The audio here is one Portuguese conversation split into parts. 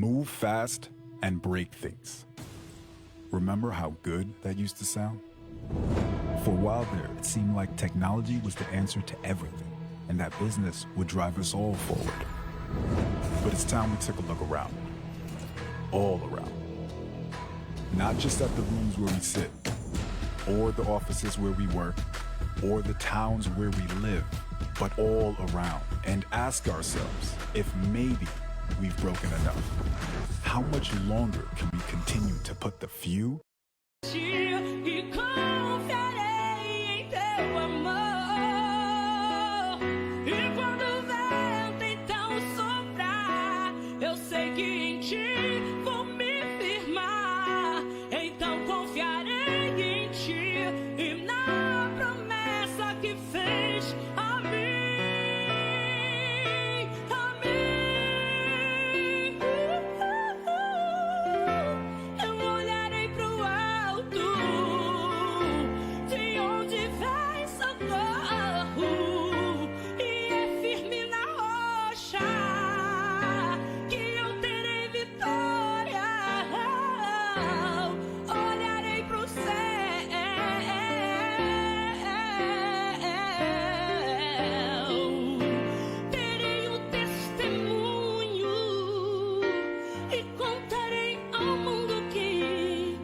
Move fast and break things. Remember how good that used to sound? For a while there, it seemed like technology was the answer to everything, and that business would drive us all forward. But it's time we took a look around. All around. Not just at the rooms where we sit, or the offices where we work, or the towns where we live, but all around. And ask ourselves if maybe we've broken enough. How much longer can we continue to put the few E confiarei em teu amor. E quando o vento então soprar, eu sei que em ti vou me firmar. Então confiarei em ti e na promessa que fez a mim, a mim. Eu olharei pro alto, de onde vem socorro, e é firme na rocha que eu terei vitória. Olharei pro céu, terei o testemunho e contarei ao mundo que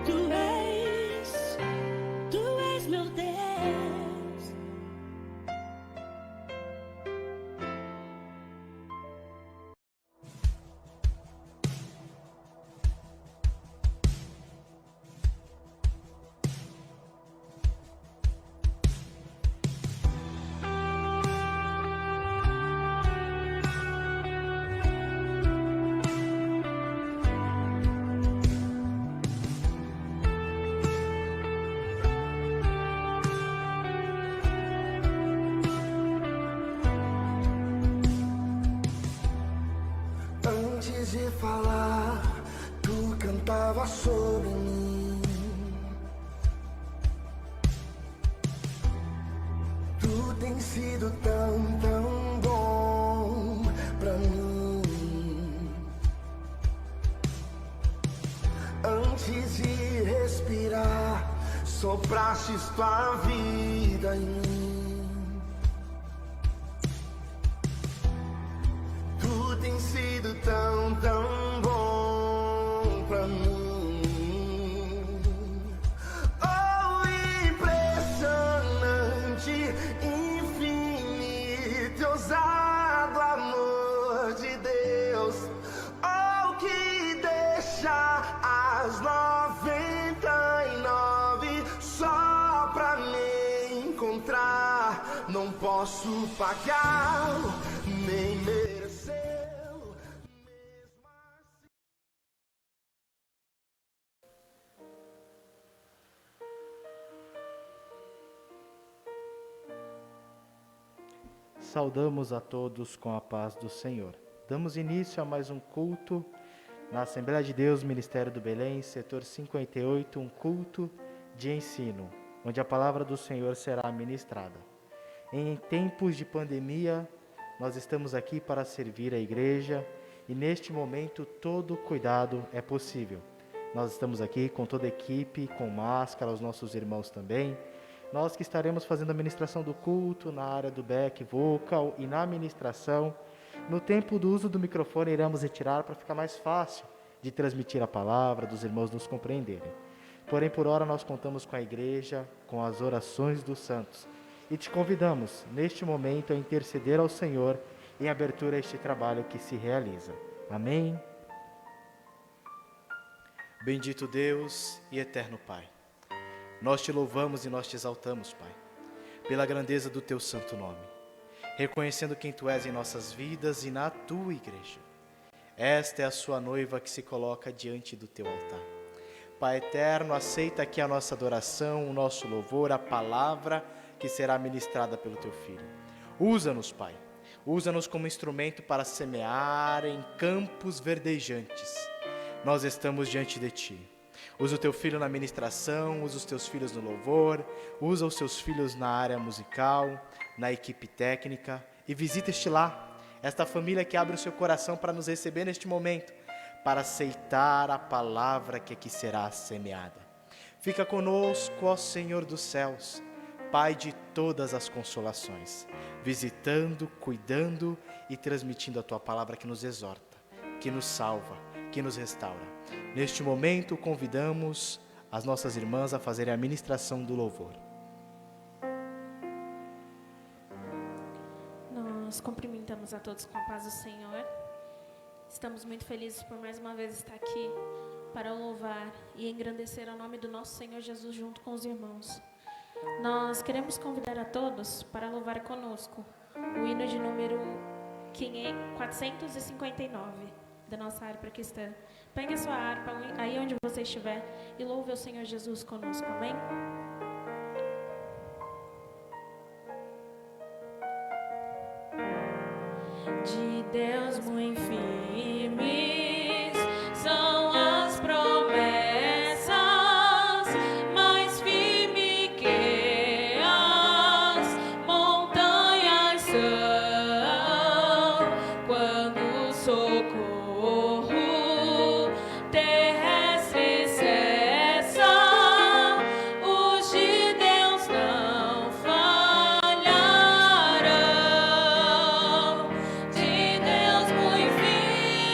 tu és meu Deus. Antes de falar, tu cantava sobre mim. Tu tens sido tão, tão bom pra mim. Antes de respirar, soprastes tua vida em mim. Tu tens sido tão, tão bom pra mim. Oh, impressionante, infinito, e ousado amor de Deus. Oh, que deixa as 99 só pra me encontrar. Não posso pagar, nem merecer. Saudamos a todos com a paz do Senhor. Damos início a mais um culto na Assembleia de Deus, Ministério do Belém, setor 58, um culto de ensino, onde a palavra do Senhor será ministrada. Em tempos de pandemia, nós estamos aqui para servir a igreja e neste momento todo cuidado é possível. Nós estamos aqui com toda a equipe, com máscara, os nossos irmãos também. Nós que estaremos fazendo a ministração do culto na área do back vocal e na ministração, no tempo do uso do microfone iremos retirar para ficar mais fácil de transmitir a palavra, dos irmãos nos compreenderem. Porém, por hora nós contamos com a igreja, com as orações dos santos e te convidamos neste momento a interceder ao Senhor em abertura a este trabalho que se realiza. Amém? Bendito Deus e eterno Pai, nós te louvamos e nós te exaltamos, Pai, pela grandeza do teu santo nome, reconhecendo quem tu és em nossas vidas e na tua igreja. Esta é a sua noiva que se coloca diante do teu altar. Pai eterno, aceita aqui a nossa adoração, o nosso louvor, a palavra que será ministrada pelo teu Filho. Usa-nos, Pai, usa-nos como instrumento para semear em campos verdejantes. Nós estamos diante de ti. Usa o teu filho na ministração, usa os teus filhos no louvor, usa os seus filhos na área musical, na equipe técnica e visita este lar, esta família que abre o seu coração para nos receber neste momento, para aceitar a palavra que aqui será semeada. Fica conosco, ó Senhor dos céus, Pai de todas as consolações, visitando, cuidando e transmitindo a Tua palavra que nos exorta, que nos salva, que nos restaura. Neste momento, convidamos as nossas irmãs a fazerem a ministração do louvor. Nós cumprimentamos a todos com a paz do Senhor. Estamos muito felizes por mais uma vez estar aqui para louvar e engrandecer o nome do nosso Senhor Jesus junto com os irmãos. Nós queremos convidar a todos para louvar conosco o hino de número 459 da nossa harpa cristã. Pegue a sua harpa aí onde você estiver e louve o Senhor Jesus conosco, amém? De Deus muito firmes são as promessas, mais firme que as montanhas são, quando o socorro terrestre cessa, os de Deus não falharão. De Deus muito firmes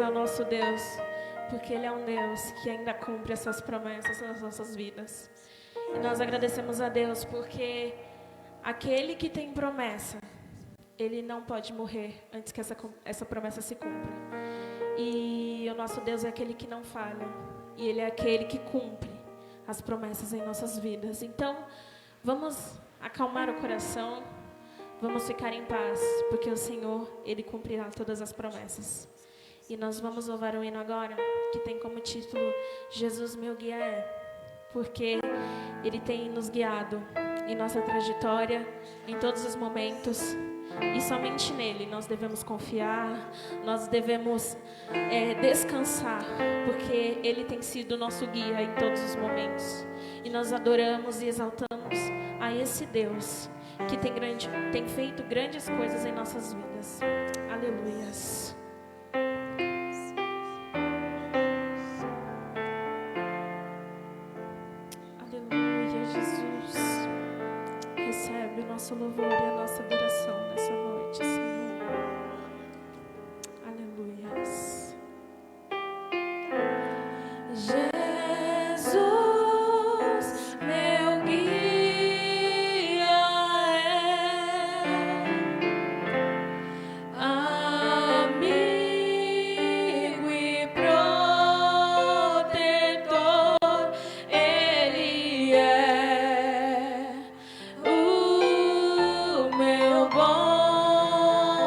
ao nosso Deus, porque Ele é um Deus que ainda cumpre essas promessas nas nossas vidas. E nós agradecemos a Deus porque aquele que tem promessa, Ele não pode morrer antes que essa promessa se cumpra. E o nosso Deus é aquele que não falha, e Ele é aquele que cumpre as promessas em nossas vidas. Então, vamos acalmar o coração, vamos ficar em paz, porque o Senhor, Ele cumprirá todas as promessas. E nós vamos louvar o hino agora, que tem como título Jesus meu guia é, porque Ele tem nos guiado em nossa trajetória, em todos os momentos, e somente nele nós devemos confiar, nós devemos descansar, porque Ele tem sido nosso guia em todos os momentos. E nós adoramos e exaltamos a esse Deus que tem feito grandes coisas em nossas vidas. Aleluias. Aleluia, Jesus. Recebe o nosso louvor e a nossa adoração nessa noite, Senhor. Aleluias. Jesus, meu guia amigo e protetor, Ele é o meu bom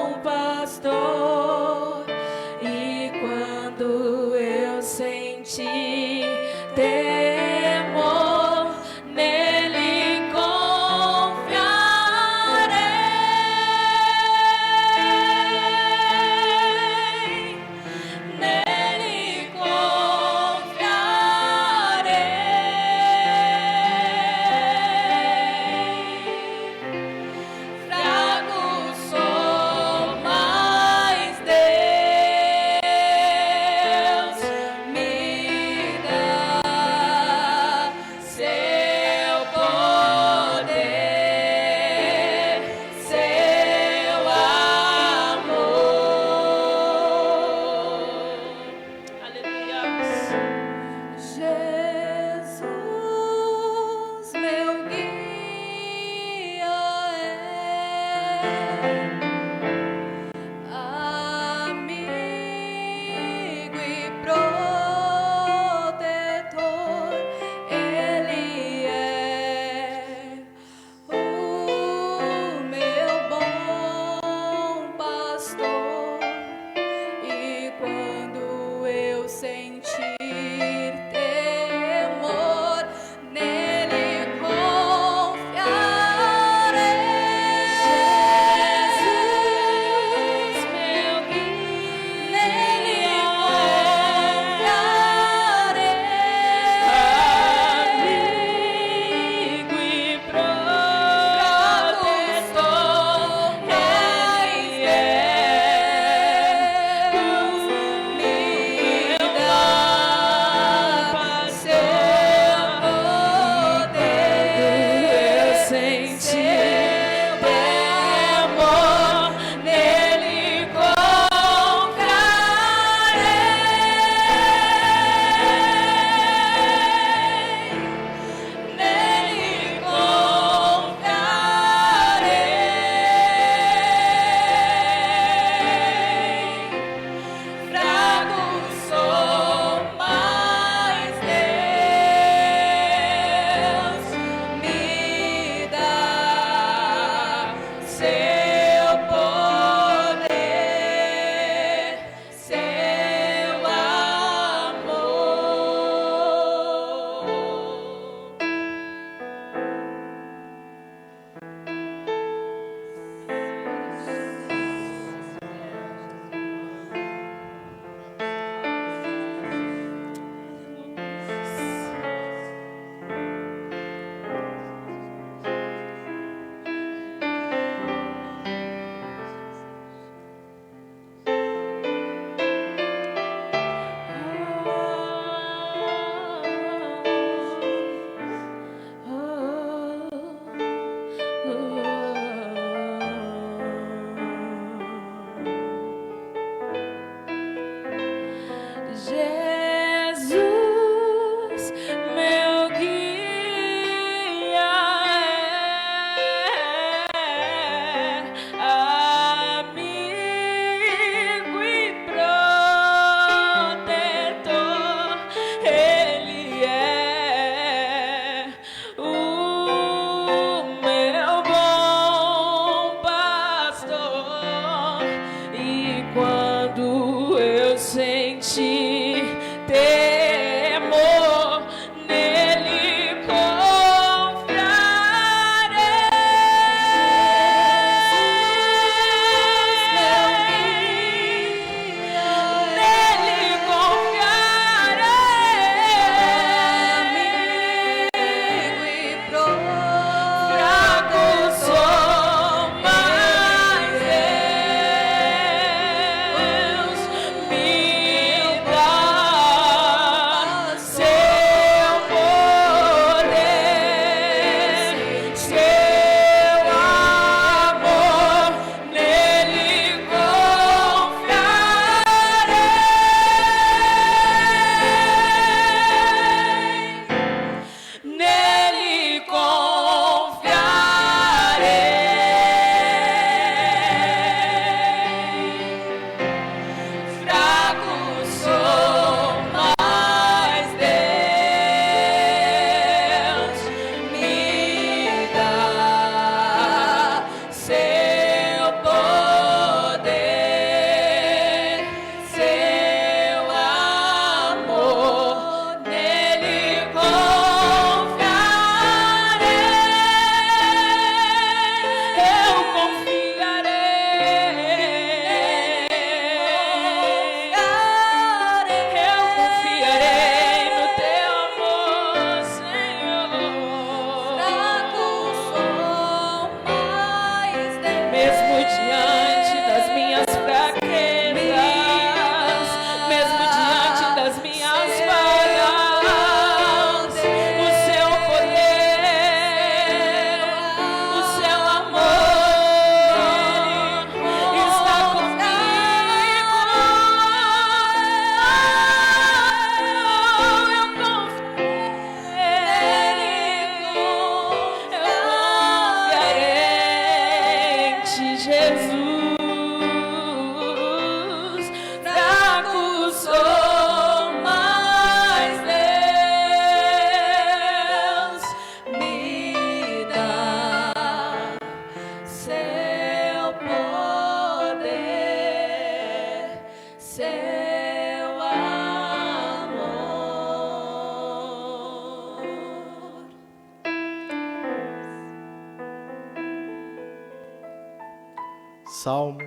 Salmo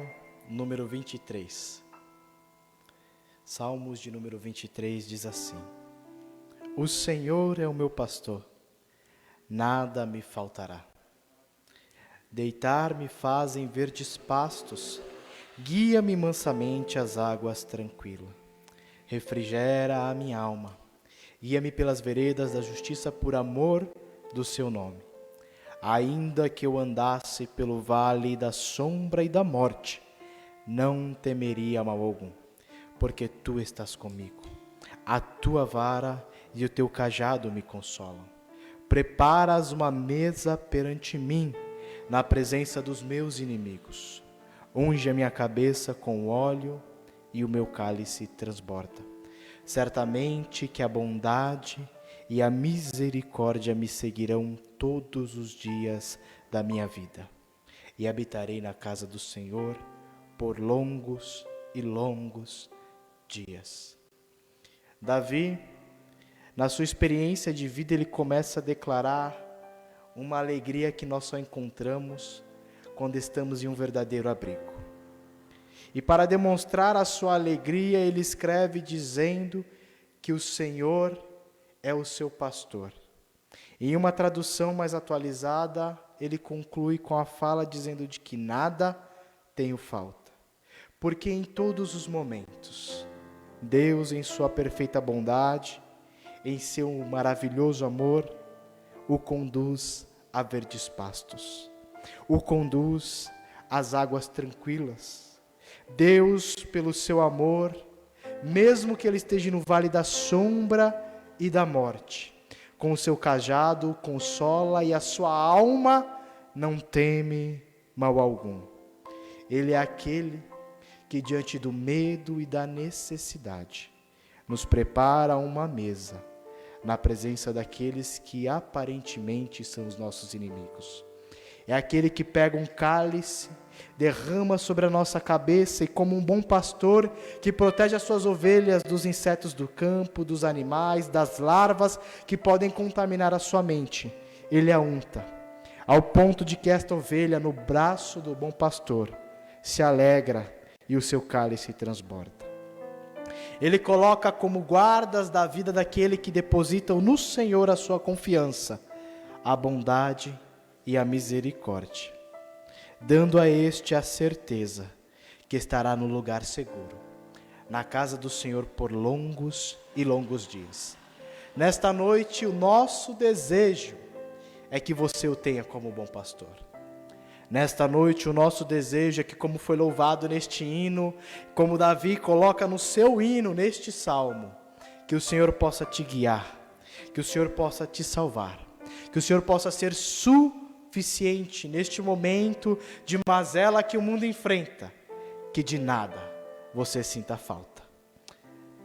número 23. Salmos de número 23 diz assim: O Senhor é o meu pastor, nada me faltará. Deitar-me faz em verdes pastos, guia-me mansamente às águas tranquilas. Refrigera a minha alma, guia-me pelas veredas da justiça por amor do seu nome. Ainda que eu andasse pelo vale da sombra e da morte, não temeria mal algum, porque tu estás comigo. A tua vara e o teu cajado me consolam. Preparas uma mesa perante mim, na presença dos meus inimigos. Unge a minha cabeça com óleo e o meu cálice transborda. Certamente que a bondade e a misericórdia me seguirão todos os dias da minha vida, e habitarei na casa do Senhor por longos e longos dias. Davi, na sua experiência de vida, ele começa a declarar uma alegria que nós só encontramos quando estamos em um verdadeiro abrigo. E para demonstrar a sua alegria, ele escreve dizendo que o Senhor é o seu pastor. Em uma tradução mais atualizada, ele conclui com a fala dizendo de que nada tenho falta. Porque em todos os momentos, Deus, em sua perfeita bondade, em seu maravilhoso amor, o conduz a verdes pastos, o conduz às águas tranquilas. Deus, pelo seu amor, mesmo que ele esteja no vale da sombra e da morte, com o seu cajado o consola e a sua alma não teme mal algum. Ele é aquele que, diante do medo e da necessidade, nos prepara uma mesa na presença daqueles que aparentemente são os nossos inimigos. É aquele que pega um cálice, derrama sobre a nossa cabeça e, como um bom pastor que protege as suas ovelhas dos insetos do campo, dos animais, das larvas que podem contaminar a sua mente, ele a unta, ao ponto de que esta ovelha, no braço do bom pastor, se alegra e o seu cálice transborda. Ele coloca como guardas da vida daquele que depositam no Senhor a sua confiança, a bondade e a misericórdia, dando a este a certeza que estará no lugar seguro, na casa do Senhor por longos e longos dias. Nesta noite, o nosso desejo é que você o tenha como bom pastor. Nesta noite, o nosso desejo é que, como foi louvado neste hino, como Davi coloca no seu hino, neste salmo, que o Senhor possa te guiar, que o Senhor possa te salvar, que o Senhor possa ser suficiente neste momento de mazela que o mundo enfrenta, que de nada você sinta falta.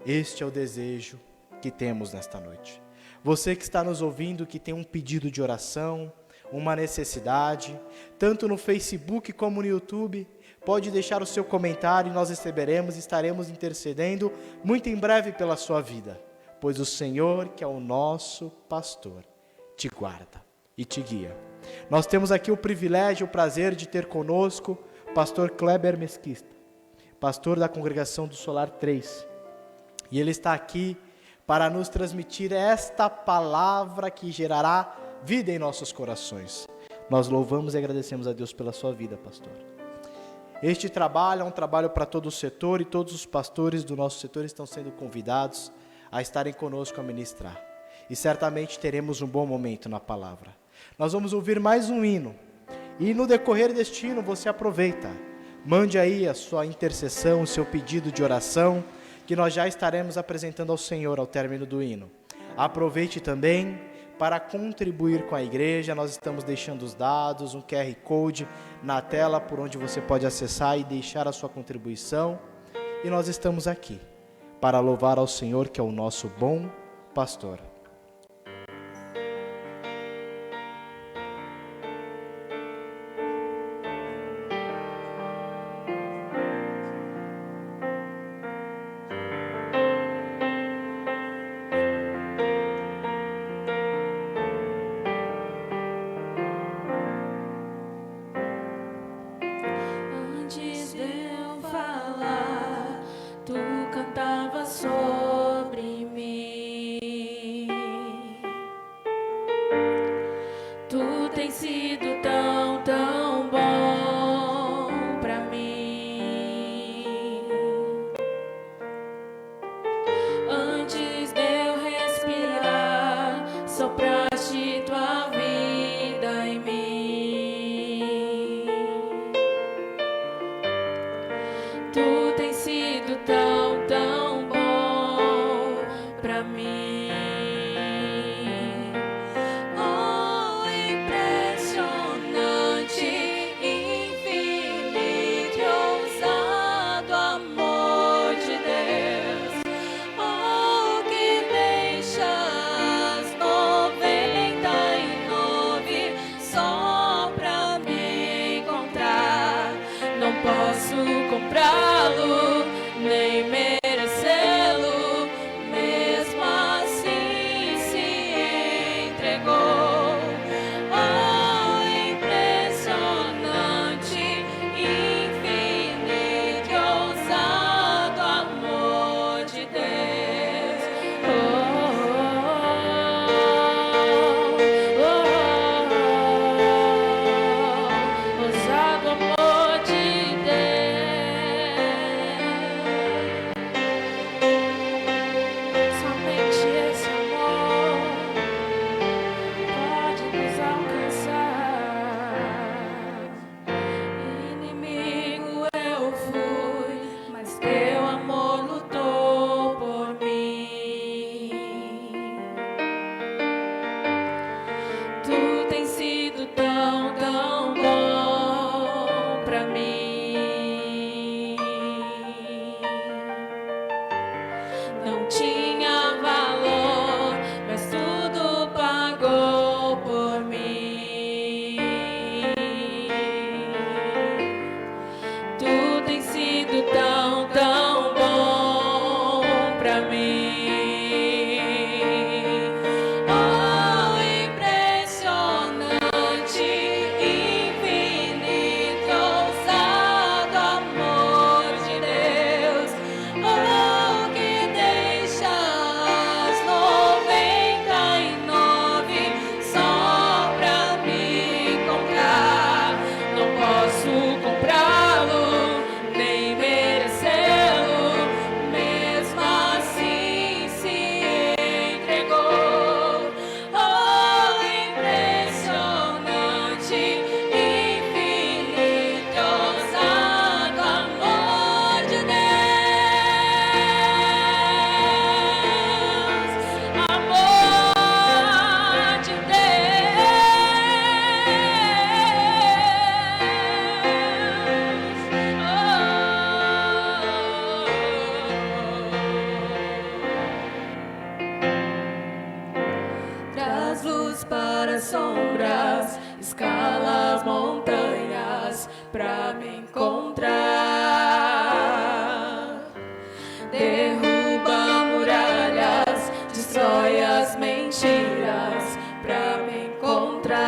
Este é o desejo que temos nesta noite. Você que está nos ouvindo, que tem um pedido de oração, uma necessidade, tanto no Facebook como no YouTube, pode deixar o seu comentário e nós receberemos e estaremos intercedendo muito em breve pela sua vida, pois o Senhor, que é o nosso pastor, te guarda e te guia. Nós temos aqui o privilégio, o prazer de ter conosco o pastor Kleber Mesquita, pastor da congregação do Solar 3, e ele está aqui para nos transmitir esta palavra que gerará vida em nossos corações. Nós louvamos e agradecemos a Deus pela sua vida, pastor. Este trabalho é um trabalho para todo o setor e todos os pastores do nosso setor estão sendo convidados a estarem conosco a ministrar. E certamente teremos um bom momento na palavra. Nós vamos ouvir mais um hino. E no decorrer deste hino você aproveita. Mande aí a sua intercessão, o seu pedido de oração, que nós já estaremos apresentando ao Senhor ao término do hino. Aproveite também para contribuir com a igreja. Nós estamos deixando os dados, um QR Code na tela por onde você pode acessar e deixar a sua contribuição. E nós estamos aqui para louvar ao Senhor, que é o nosso bom pastor. Onde Tu tens sido tão, tão bom pra mim. Oh, impressionante, infinito e ousado amor de Deus. Oh, que deixa as 99 só pra me encontrar. Não posso comprá-lo, nem merecê-lo, mesmo assim se entregou. Oh, impressionante, infinito e ousado amor de Deus. Oh, ousado amor de Deus. Somente esse amor pode nos alcançar. Inimigo eu fui, mas teu amor lutou por mim. Tu tens sido tão, tão bom pra mim. Não tinha valor, mas tudo pagou por mim. Tu tens sido tão, tão bom pra mim. Oh, impressionante, infinito, ousado amor de Deus. Oh, que deixa as 99 só pra me encontrar. Não posso comprá-lo, nem merecê-lo, mesmo assim se entregou. Oh, impressionante, infinito, ousado amor de Deus. Amor de Deus. Traz luz para as sombras, escala as montanhas pra me encontrar. Derruba muralhas, destrói as mentiras pra me encontrar.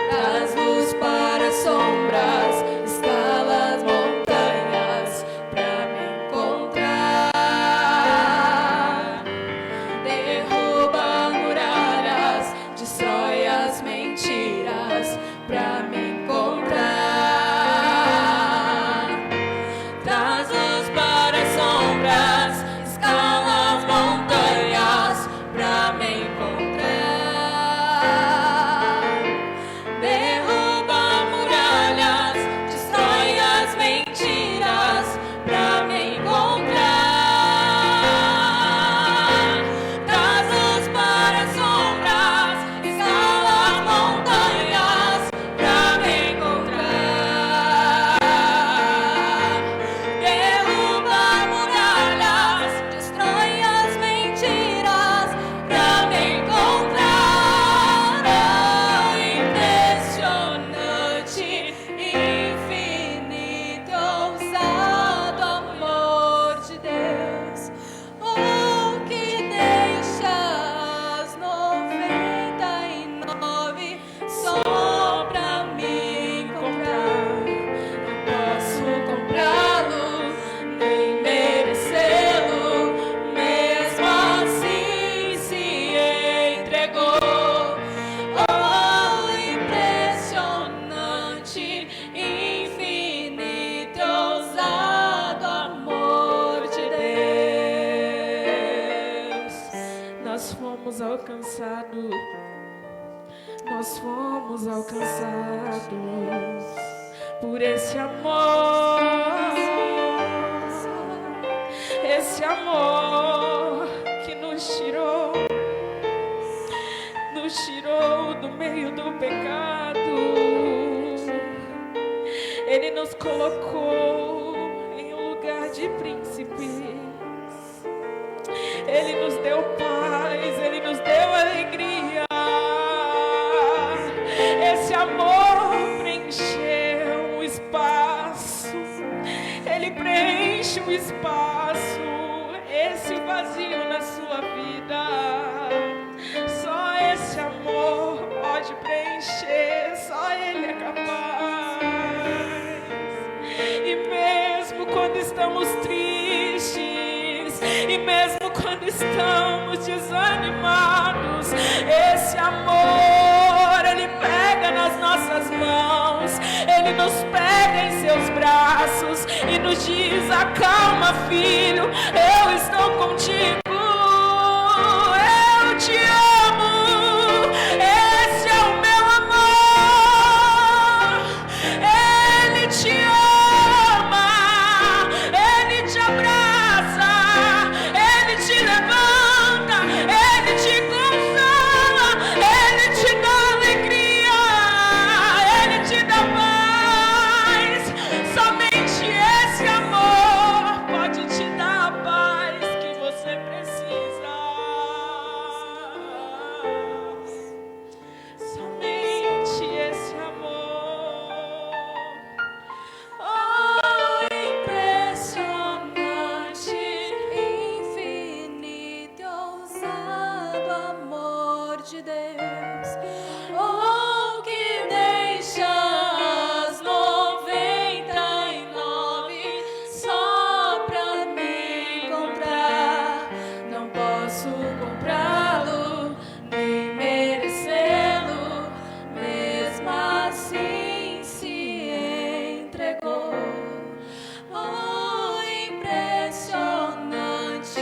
Traz luz para as sombras, escala as montanhas pra me encontrar. Derruba muralhas, destrói as mentiras pra me encontrar. Traz luz para as sombras, escala as montanhas pra me encontrar. Derruba muralhas, destrói as mentiras pra me encontrar. Traz luz para as sombras, escala as montanhas pra me encontrar. Derruba muralhas, destrói as mentiras pra me encontrar. Oh, impressionante, infinito, ousado amor de Deus. Oh, que deixa as 99 só pra me encontrar. Não posso comprá-lo, nem merecê-lo, mesmo assim se entregou. Oh, impressionante, infinito, ousado amor de Deus. Nós fomos alcançados por esse amor que nos tirou do meio do pecado. Ele nos colocou em um lugar de príncipes. Ele nos deu paz, Ele nos deu alegria. Esse amor preencheu o espaço. Ele preenche o espaço, esse vazio na sua vida. Só esse amor pode preencher, só Ele é capaz. E mesmo quando estamos tristes, e mesmo quando estamos desanimados, esse amor, Ele pega nas nossas mãos, Ele nos pega em seus braços e nos diz: acalma, filho, eu estou contigo, eu te amo, esse é o meu amor. Ele te ama, Ele te abraça, Ele te levanta, Ele te consola, Ele te dá alegria, Ele te dá paz. Somente esse amor pode te dar a paz que você precisa. Somente esse amor. Oh, impressionante, Infinito e ousado amor de Deus, oh, que deixa as 99 só pra me encontrar. Não posso comprá-lo, nem merecê-lo, mesmo assim se entregou. Oh, impressionante,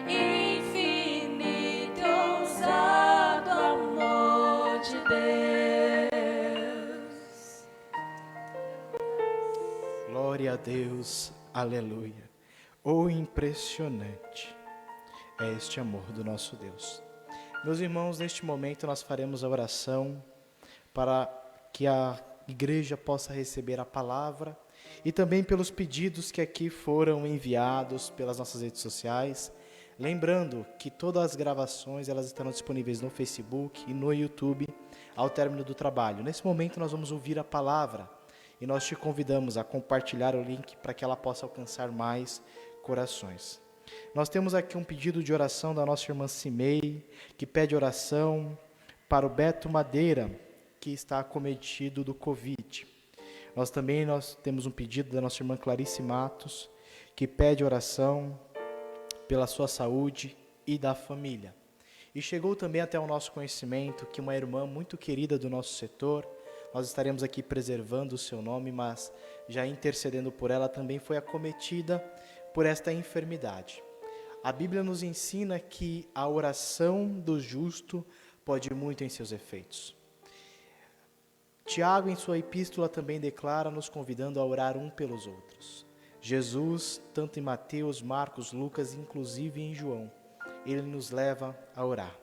infinito e ousado amor de Deus. Glória a Deus, aleluia. Oh, impressionante é este amor do nosso Deus. Meus irmãos, neste momento nós faremos a oração para que a igreja possa receber a palavra e também pelos pedidos que aqui foram enviados pelas nossas redes sociais. Lembrando que todas as gravações elas estarão disponíveis no Facebook e no YouTube ao término do trabalho. Nesse momento nós vamos ouvir a palavra e nós te convidamos a compartilhar o link para que ela possa alcançar mais corações. Nós temos aqui um pedido de oração da nossa irmã Cimei, que pede oração para o Beto Madeira, que está acometido do Covid. Nós temos um pedido da nossa irmã Clarice Matos, que pede oração pela sua saúde e da família. E chegou também até o nosso conhecimento que uma irmã muito querida do nosso setor, nós estaremos aqui preservando o seu nome, mas já intercedendo por ela, também foi acometida por esta enfermidade. A Bíblia nos ensina que a oração do justo pode muito em seus efeitos. Tiago, em sua epístola, também declara, nos convidando a orar um pelos outros. Jesus, tanto em Mateus, Marcos, Lucas, inclusive em João, ele nos leva a orar.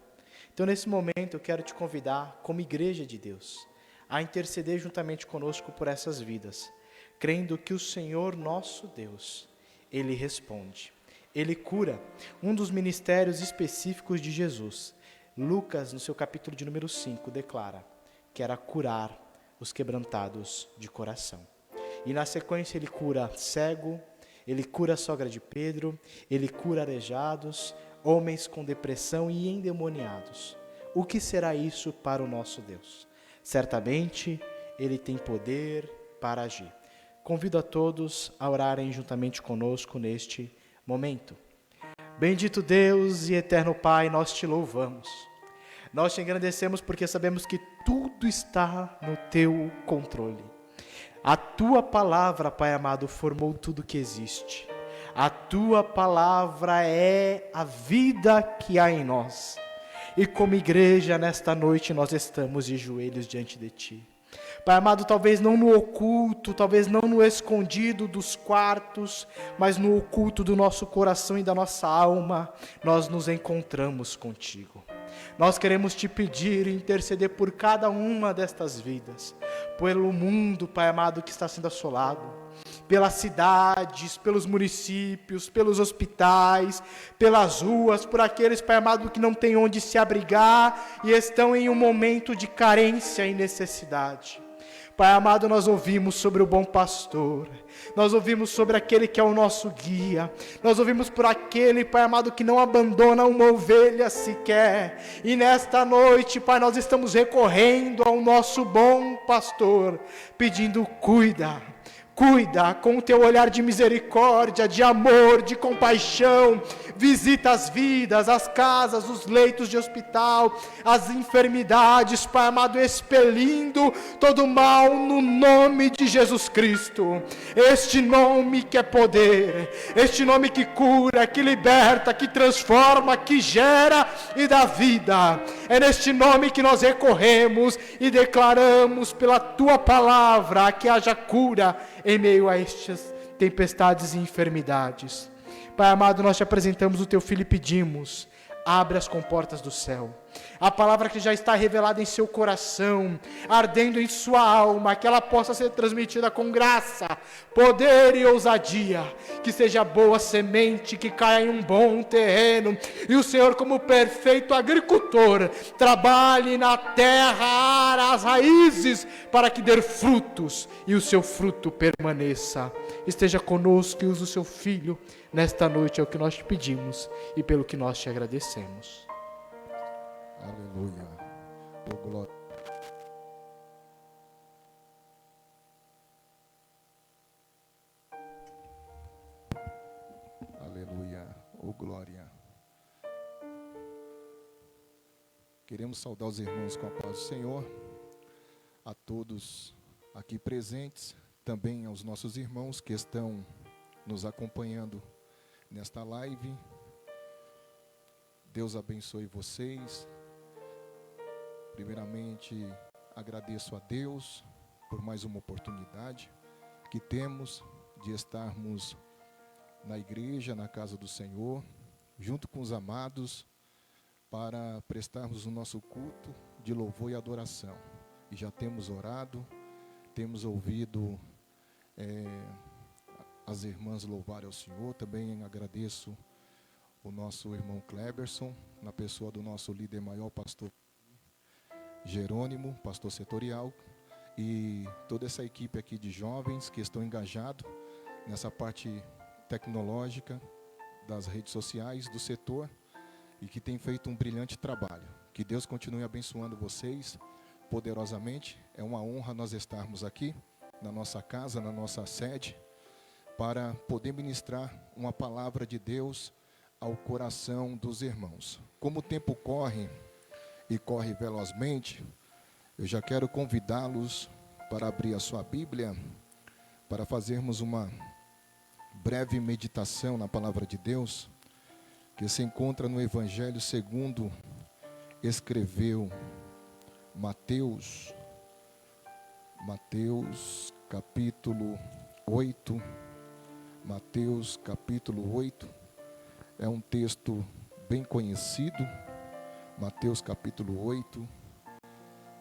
Então, nesse momento, eu quero te convidar, como igreja de Deus, a interceder juntamente conosco por essas vidas, crendo que o Senhor nosso Deus, Ele responde, Ele cura. Um dos ministérios específicos de Jesus, Lucas, no seu capítulo de número 5, declara que era curar os quebrantados de coração. E na sequência Ele cura cego, Ele cura a sogra de Pedro, Ele cura aleijados, homens com depressão e endemoniados. O que será isso para o nosso Deus? Certamente, Ele tem poder para agir. Convido a todos a orarem juntamente conosco neste momento. Bendito Deus e eterno Pai, nós te louvamos. Nós te engrandecemos porque sabemos que tudo está no teu controle. A tua palavra, Pai amado, formou tudo que existe. A tua palavra é a vida que há em nós. E como igreja, nesta noite, nós estamos de joelhos diante de ti. Pai amado, talvez não no oculto, talvez não no escondido dos quartos, mas no oculto do nosso coração e da nossa alma, nós nos encontramos contigo. Nós queremos te pedir e interceder por cada uma destas vidas, pelo mundo, Pai amado, que está sendo assolado, pelas cidades, pelos municípios, pelos hospitais, pelas ruas, por aqueles, Pai amado, que não têm onde se abrigar e estão em um momento de carência e necessidade. Pai amado, nós ouvimos sobre o bom pastor, nós ouvimos sobre aquele que é o nosso guia, nós ouvimos por aquele, Pai amado, que não abandona uma ovelha sequer, e nesta noite, Pai, nós estamos recorrendo ao nosso bom pastor, pedindo: cuida com o teu olhar de misericórdia, de amor, de compaixão, visita as vidas, as casas, os leitos de hospital, as enfermidades, Pai amado, expelindo todo mal no nome de Jesus Cristo, este nome que é poder, este nome que cura, que liberta, que transforma, que gera e dá vida. É neste nome que nós recorremos e declaramos pela tua palavra que haja cura em meio a estas tempestades e enfermidades. Pai amado, nós te apresentamos o teu filho e pedimos: abre as comportas do céu. A palavra que já está revelada em seu coração, ardendo em sua alma, que ela possa ser transmitida com graça, poder e ousadia, que seja boa semente, que caia em um bom terreno, e o Senhor, como perfeito agricultor, trabalhe na terra, as raízes, para que dê frutos, e o seu fruto permaneça. Esteja conosco e use o seu filho nesta noite, é o que nós te pedimos, e pelo que nós te agradecemos. Aleluia. Oh, glória. Aleluia. Oh, glória. Queremos saudar os irmãos com a paz do Senhor, a todos aqui presentes, também aos nossos irmãos que estão nos acompanhando nesta live. Deus abençoe vocês. Primeiramente, agradeço a Deus por mais uma oportunidade que temos de estarmos na igreja, na casa do Senhor, junto com os amados, para prestarmos o nosso culto de louvor e adoração. E já temos orado, temos ouvido as irmãs louvarem ao Senhor. Também agradeço o nosso irmão Kleberson, na pessoa do nosso líder maior, pastor Jerônimo, pastor setorial, e toda essa equipe aqui de jovens que estão engajados nessa parte tecnológica das redes sociais do setor e que tem feito um brilhante trabalho. Que Deus continue abençoando vocês poderosamente. É uma honra nós estarmos aqui na nossa casa, na nossa sede, para poder ministrar uma palavra de Deus ao coração dos irmãos. Como o tempo corre e corre velozmente, eu já quero convidá-los para abrir a sua Bíblia, para fazermos uma breve meditação na palavra de Deus, que se encontra no Evangelho segundo escreveu Mateus capítulo 8. Mateus capítulo 8 é um texto bem conhecido. Mateus capítulo 8.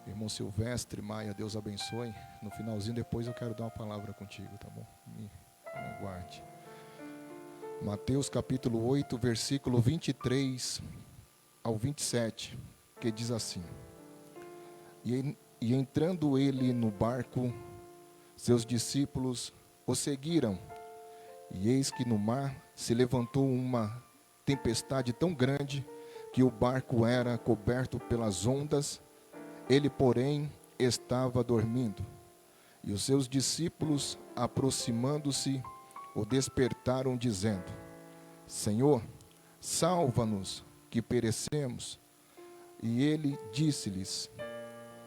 Irmão Silvestre, Maia, Deus abençoe. No finalzinho, depois eu quero dar uma palavra contigo, tá bom? Me aguarde. Mateus capítulo 8, versículo 23 ao 27, que diz assim: E entrando ele no barco, seus discípulos o seguiram. E eis que no mar se levantou uma tempestade tão grande que o barco era coberto pelas ondas. Ele, porém, estava dormindo. E os seus discípulos, aproximando-se, o despertaram, dizendo: Senhor, salva-nos, que perecemos. E ele disse-lhes: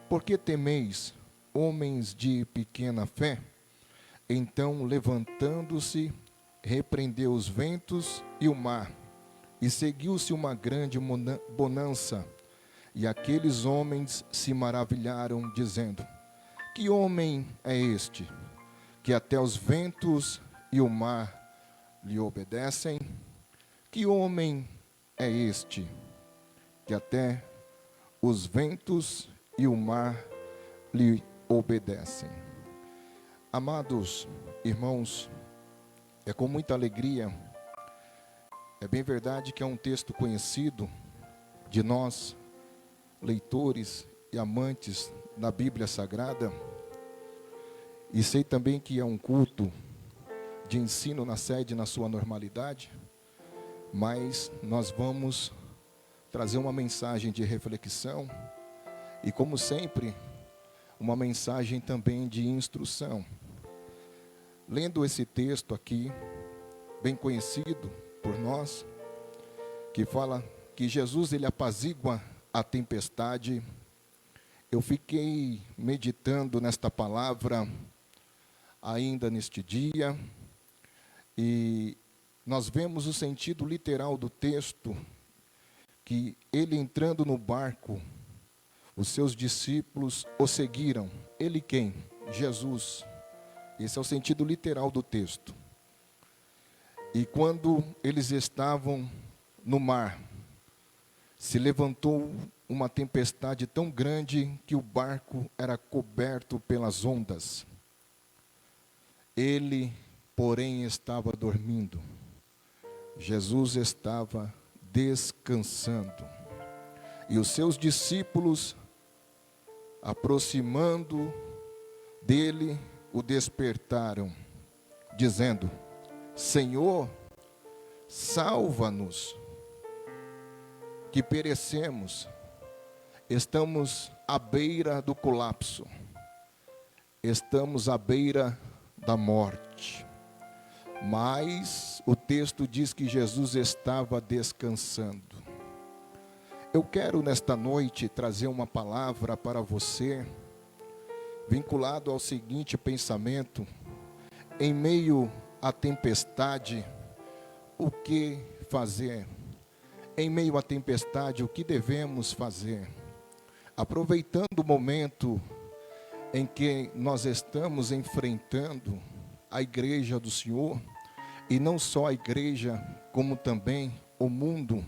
Por que temeis, homens de pequena fé? Então, levantando-se, repreendeu os ventos e o mar, e seguiu-se uma grande bonança. E aqueles homens se maravilharam, dizendo: Que homem é este, que até os ventos e o mar lhe obedecem? Que homem é este, que até os ventos e o mar lhe obedecem? Amados irmãos, é com muita alegria, é bem verdade que é um texto conhecido de nós, leitores e amantes da Bíblia Sagrada, e sei também que é um culto de ensino na sede, na sua normalidade, mas nós vamos trazer uma mensagem de reflexão e, como sempre, uma mensagem também de instrução. Lendo esse texto aqui, bem conhecido por nós, que fala que Jesus ele apazigua a tempestade, eu fiquei meditando nesta palavra ainda neste dia, e nós vemos o sentido literal do texto, que ele entrando no barco, os seus discípulos o seguiram. Ele quem? Jesus. Esse é o sentido literal do texto. E quando eles estavam no mar, se levantou uma tempestade tão grande que o barco era coberto pelas ondas. Ele, porém, estava dormindo. Jesus estava descansando. E os seus discípulos, aproximando dele, o despertaram, dizendo: Senhor, salva-nos, que perecemos. Estamos à beira do colapso. Estamos à beira da morte. Mas o texto diz que Jesus estava descansando. Eu quero nesta noite trazer uma palavra para você, vinculado ao seguinte pensamento: em meio à tempestade, o que fazer? Em meio à tempestade, o que devemos fazer? Aproveitando o momento em que nós estamos enfrentando a igreja do Senhor, e não só a igreja, como também o mundo,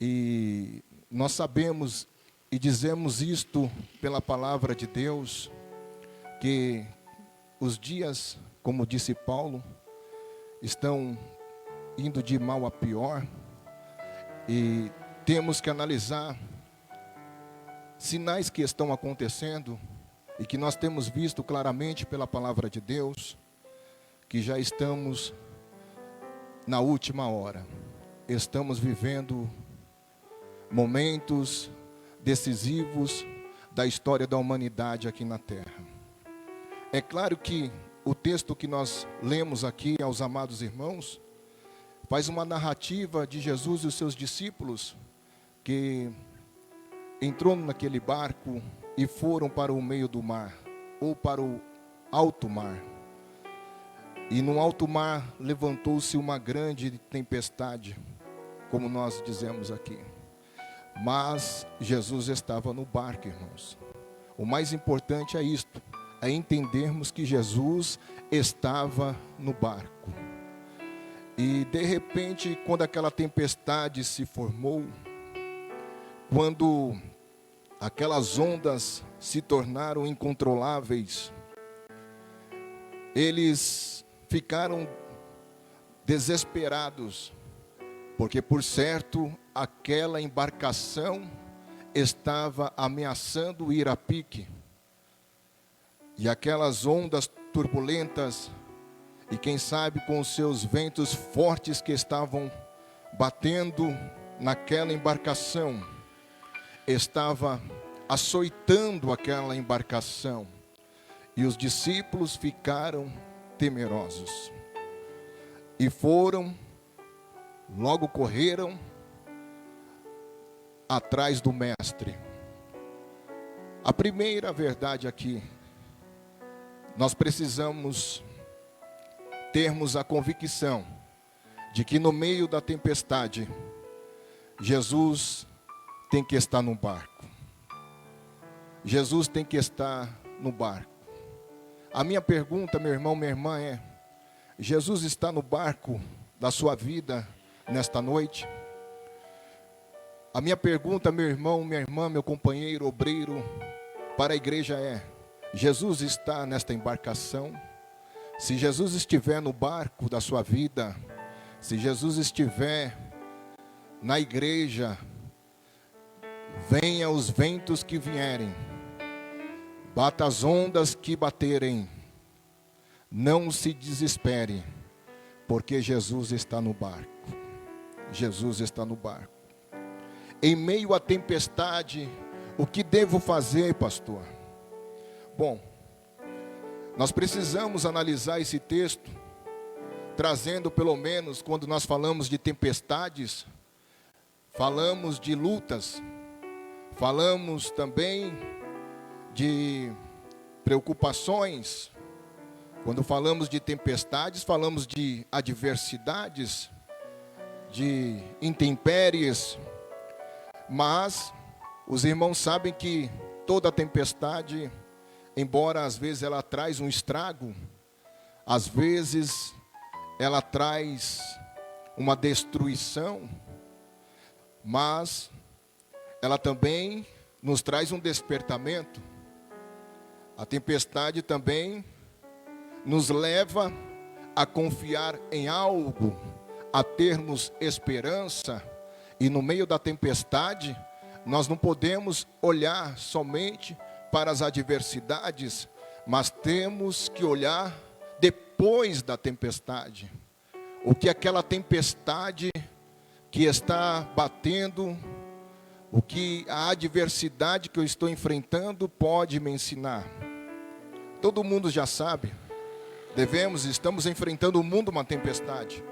e nós sabemos e dizemos isto pela palavra de Deus, que os dias, como disse Paulo, estão indo de mal a pior, e temos que analisar sinais que estão acontecendo, e que nós temos visto claramente pela palavra de Deus, que já estamos na última hora. Estamos vivendo momentos decisivos da história da humanidade aqui na terra. É claro que o texto que nós lemos aqui aos amados irmãos faz uma narrativa de Jesus e os seus discípulos que entrou naquele barco e foram para o meio do mar, ou para o alto mar. E no alto mar levantou-se uma grande tempestade, como nós dizemos aqui. Mas Jesus estava no barco, irmãos. O mais importante é isto, é entendermos que Jesus estava no barco. E de repente, quando aquela tempestade se formou, quando aquelas ondas se tornaram incontroláveis, eles ficaram desesperados, porque por certo aquela embarcação estava ameaçando ir a pique, e aquelas ondas turbulentas, e quem sabe com os seus ventos fortes que estavam batendo naquela embarcação, estava açoitando aquela embarcação, e os discípulos ficaram temerosos, e logo correram atrás do mestre. A primeira verdade aqui, nós precisamos termos a convicção de que no meio da tempestade, Jesus tem que estar no barco. Jesus tem que estar no barco. A minha pergunta, meu irmão, minha irmã, é: Jesus está no barco da sua vida nesta noite? A minha pergunta, meu irmão, minha irmã, meu companheiro, obreiro, para a igreja é: Jesus está nesta embarcação? Se Jesus estiver no barco da sua vida, se Jesus estiver na igreja, venha os ventos que vierem, bata as ondas que baterem, não se desespere, porque Jesus está no barco. Jesus está no barco. Em meio à tempestade, o que devo fazer, pastor? Bom, nós precisamos analisar esse texto, trazendo pelo menos, quando nós falamos de tempestades, falamos de lutas, falamos também de preocupações. Quando falamos de tempestades, falamos de adversidades, de intempéries. Mas os irmãos sabem que toda tempestade, embora às vezes ela traz um estrago, às vezes ela traz uma destruição, mas ela também nos traz um despertamento. A tempestade também nos leva a confiar em algo, a termos esperança. E no meio da tempestade, nós não podemos olhar somente para as adversidades, mas temos que olhar depois da tempestade. O que aquela tempestade que está batendo, o que a adversidade que eu estou enfrentando pode me ensinar. Todo mundo já sabe, estamos enfrentando o mundo uma tempestade.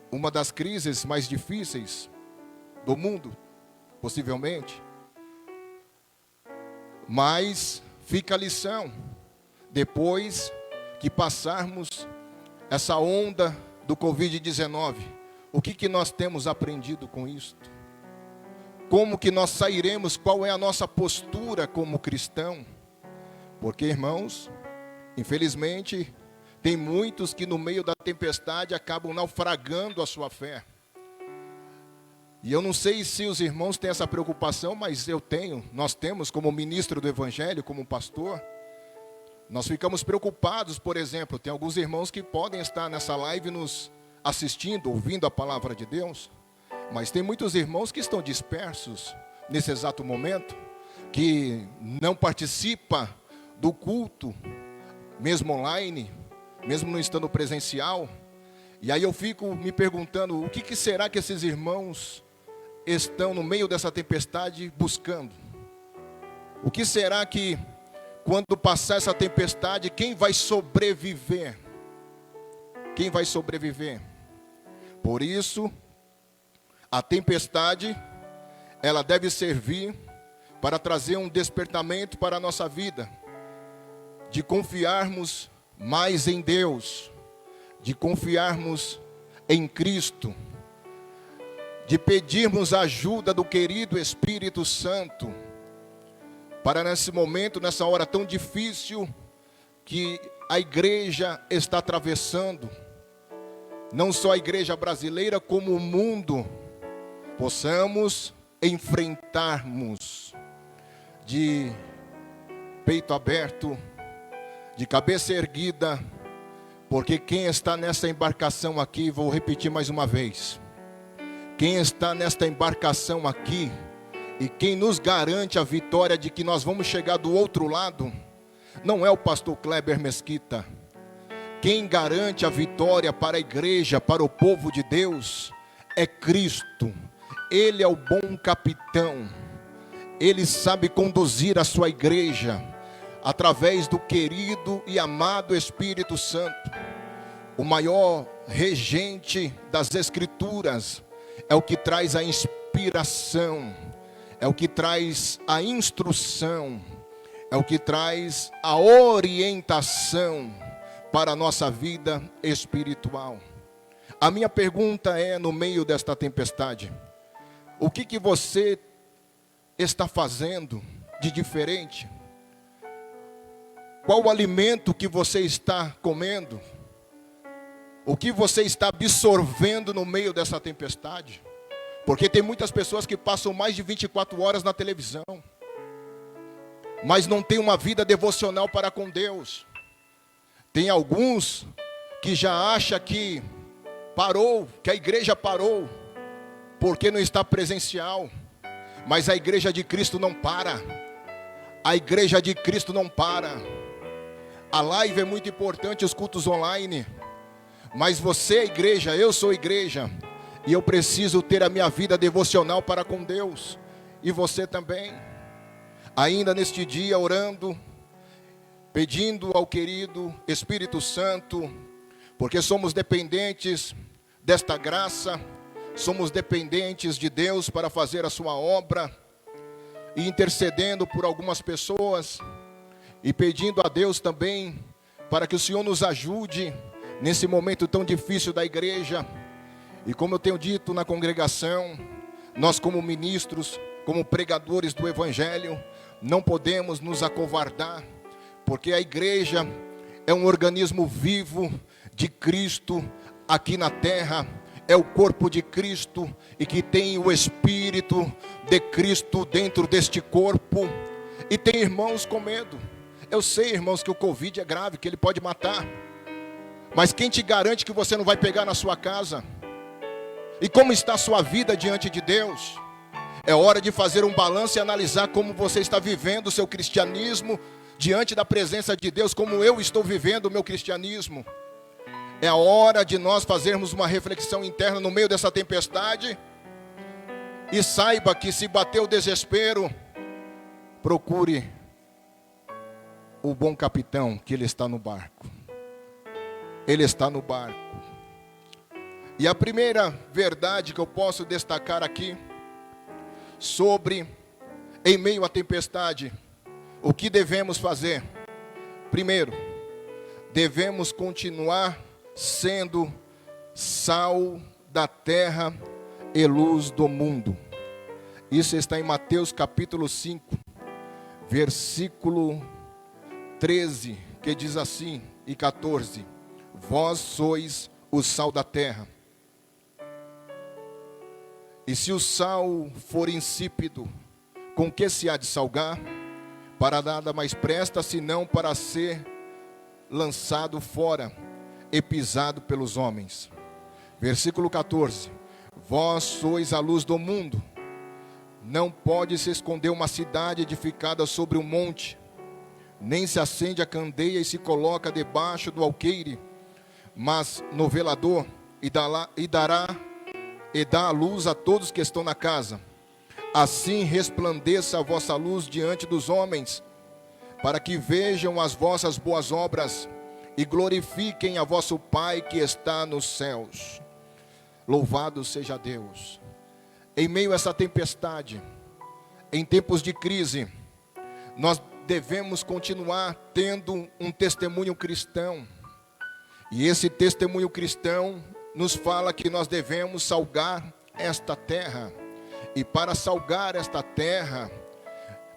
Uma das crises mais difíceis do mundo, possivelmente. Mas fica a lição, depois que passarmos essa onda do Covid-19, o que nós temos aprendido com isto? Como que nós sairemos, qual é a nossa postura como cristão? Porque, irmãos, infelizmente, tem muitos que no meio da tempestade acabam naufragando a sua fé. E eu não sei se os irmãos têm essa preocupação, mas nós temos como ministro do Evangelho, como pastor. Nós ficamos preocupados, por exemplo, tem alguns irmãos que podem estar nessa live nos assistindo, ouvindo a palavra de Deus. Mas tem muitos irmãos que estão dispersos nesse exato momento, que não participam do culto, mesmo online, mesmo não estando presencial. E aí eu fico me perguntando, o que será que esses irmãos estão no meio dessa tempestade buscando? O que será que, quando passar essa tempestade, quem vai sobreviver? Quem vai sobreviver? Por isso, a tempestade, ela deve servir para trazer um despertamento para a nossa vida, de confiarmos mais em Deus, de confiarmos em Cristo, de pedirmos a ajuda do querido Espírito Santo, para nesse momento, nessa hora tão difícil que a igreja está atravessando, não só a igreja brasileira, como o mundo, possamos enfrentarmos de peito aberto, de cabeça erguida, porque quem está nessa embarcação aqui, vou repetir mais uma vez, quem está nesta embarcação aqui, e quem nos garante a vitória de que nós vamos chegar do outro lado, não é o pastor Kleber Mesquita. Quem garante a vitória para a igreja, para o povo de Deus, é Cristo. Ele é o bom capitão. Ele sabe conduzir a sua igreja através do querido e amado Espírito Santo. O maior regente das Escrituras é o que traz a inspiração, é o que traz a instrução, é o que traz a orientação para a nossa vida espiritual. A minha pergunta é, no meio desta tempestade, o que você está fazendo de diferente? Qual o alimento que você está comendo? O que você está absorvendo no meio dessa tempestade? Porque tem muitas pessoas que passam mais de 24 horas na televisão, mas não tem uma vida devocional para com Deus. Tem alguns que já acham que parou, que a igreja parou, porque não está presencial. Mas a igreja de Cristo não para. A igreja de Cristo não para. A live é muito importante, os cultos online. Mas você é igreja, eu sou igreja. E eu preciso ter a minha vida devocional para com Deus. E você também. Ainda neste dia orando, pedindo ao querido Espírito Santo, porque somos dependentes desta graça, somos dependentes de Deus para fazer a sua obra, e intercedendo por algumas pessoas, e pedindo a Deus também, para que o Senhor nos ajude, nesse momento tão difícil da igreja. E como eu tenho dito na congregação, nós como ministros, como pregadores do Evangelho, não podemos nos acovardar, porque a igreja é um organismo vivo de Cristo aqui na terra, é o corpo de Cristo e que tem o Espírito de Cristo dentro deste corpo, e tem irmãos com medo. Eu sei, irmãos, que o Covid é grave, que ele pode matar, mas quem te garante que você não vai pegar na sua casa? E como está a sua vida diante de Deus? É hora de fazer um balanço e analisar como você está vivendo o seu cristianismo diante da presença de Deus, como eu estou vivendo o meu cristianismo. É a hora de nós fazermos uma reflexão interna no meio dessa tempestade. E saiba que se bater o desespero, procure o bom capitão, que ele está no barco. Ele está no barco. E a primeira verdade que eu posso destacar aqui, sobre, em meio à tempestade, o que devemos fazer? Primeiro, devemos continuar sendo sal da terra e luz do mundo. Isso está em Mateus capítulo 5, versículo 13, que diz assim, e 14: vós sois o sal da terra. E se o sal for insípido, com que se há de salgar? Para nada mais presta, senão para ser lançado fora e pisado pelos homens. Versículo 14: vós sois a luz do mundo. Não pode se esconder uma cidade edificada sobre um monte, nem se acende a candeia e se coloca debaixo do alqueire, mas no velador, e dá a luz a todos que estão na casa. Assim resplandeça a vossa luz diante dos homens, para que vejam as vossas boas obras e glorifiquem a vosso Pai que está nos céus. Louvado seja Deus. Em meio a essa tempestade, em tempos de crise, nós devemos continuar tendo um testemunho cristão. E esse testemunho cristão nos fala que nós devemos salgar esta terra. E para salgar esta terra,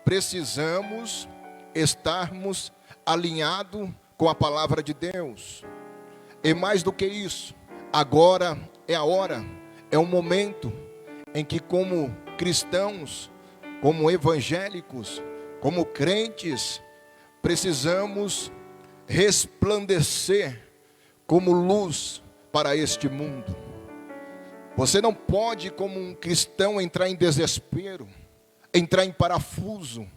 precisamos estarmos alinhados com a palavra de Deus. E mais do que isso, agora é a hora, é o momento em que, como cristãos, como evangélicos, como crentes, precisamos resplandecer como luz para este mundo. Você não pode, como um cristão, entrar em desespero, entrar em parafuso.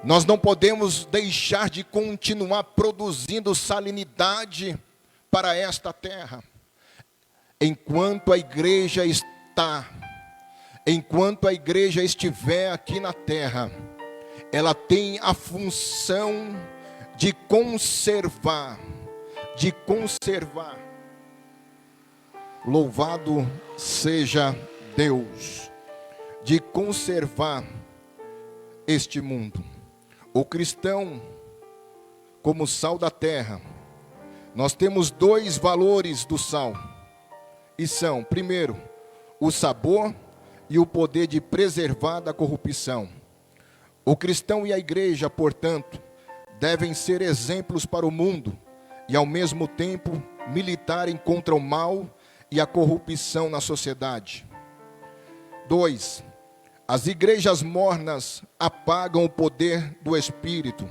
Nós não podemos deixar de continuar produzindo salinidade para esta terra. Enquanto a igreja estiver aqui na terra, ela tem a função de conservar. Louvado seja Deus, de conservar este mundo. O cristão, como sal da terra, nós temos dois valores do sal, e são, primeiro, o sabor e o poder de preservar da corrupção. O cristão e a igreja, portanto, devem ser exemplos para o mundo e, ao mesmo tempo, militarem contra o mal e a corrupção na sociedade. 2. As igrejas mornas apagam o poder do Espírito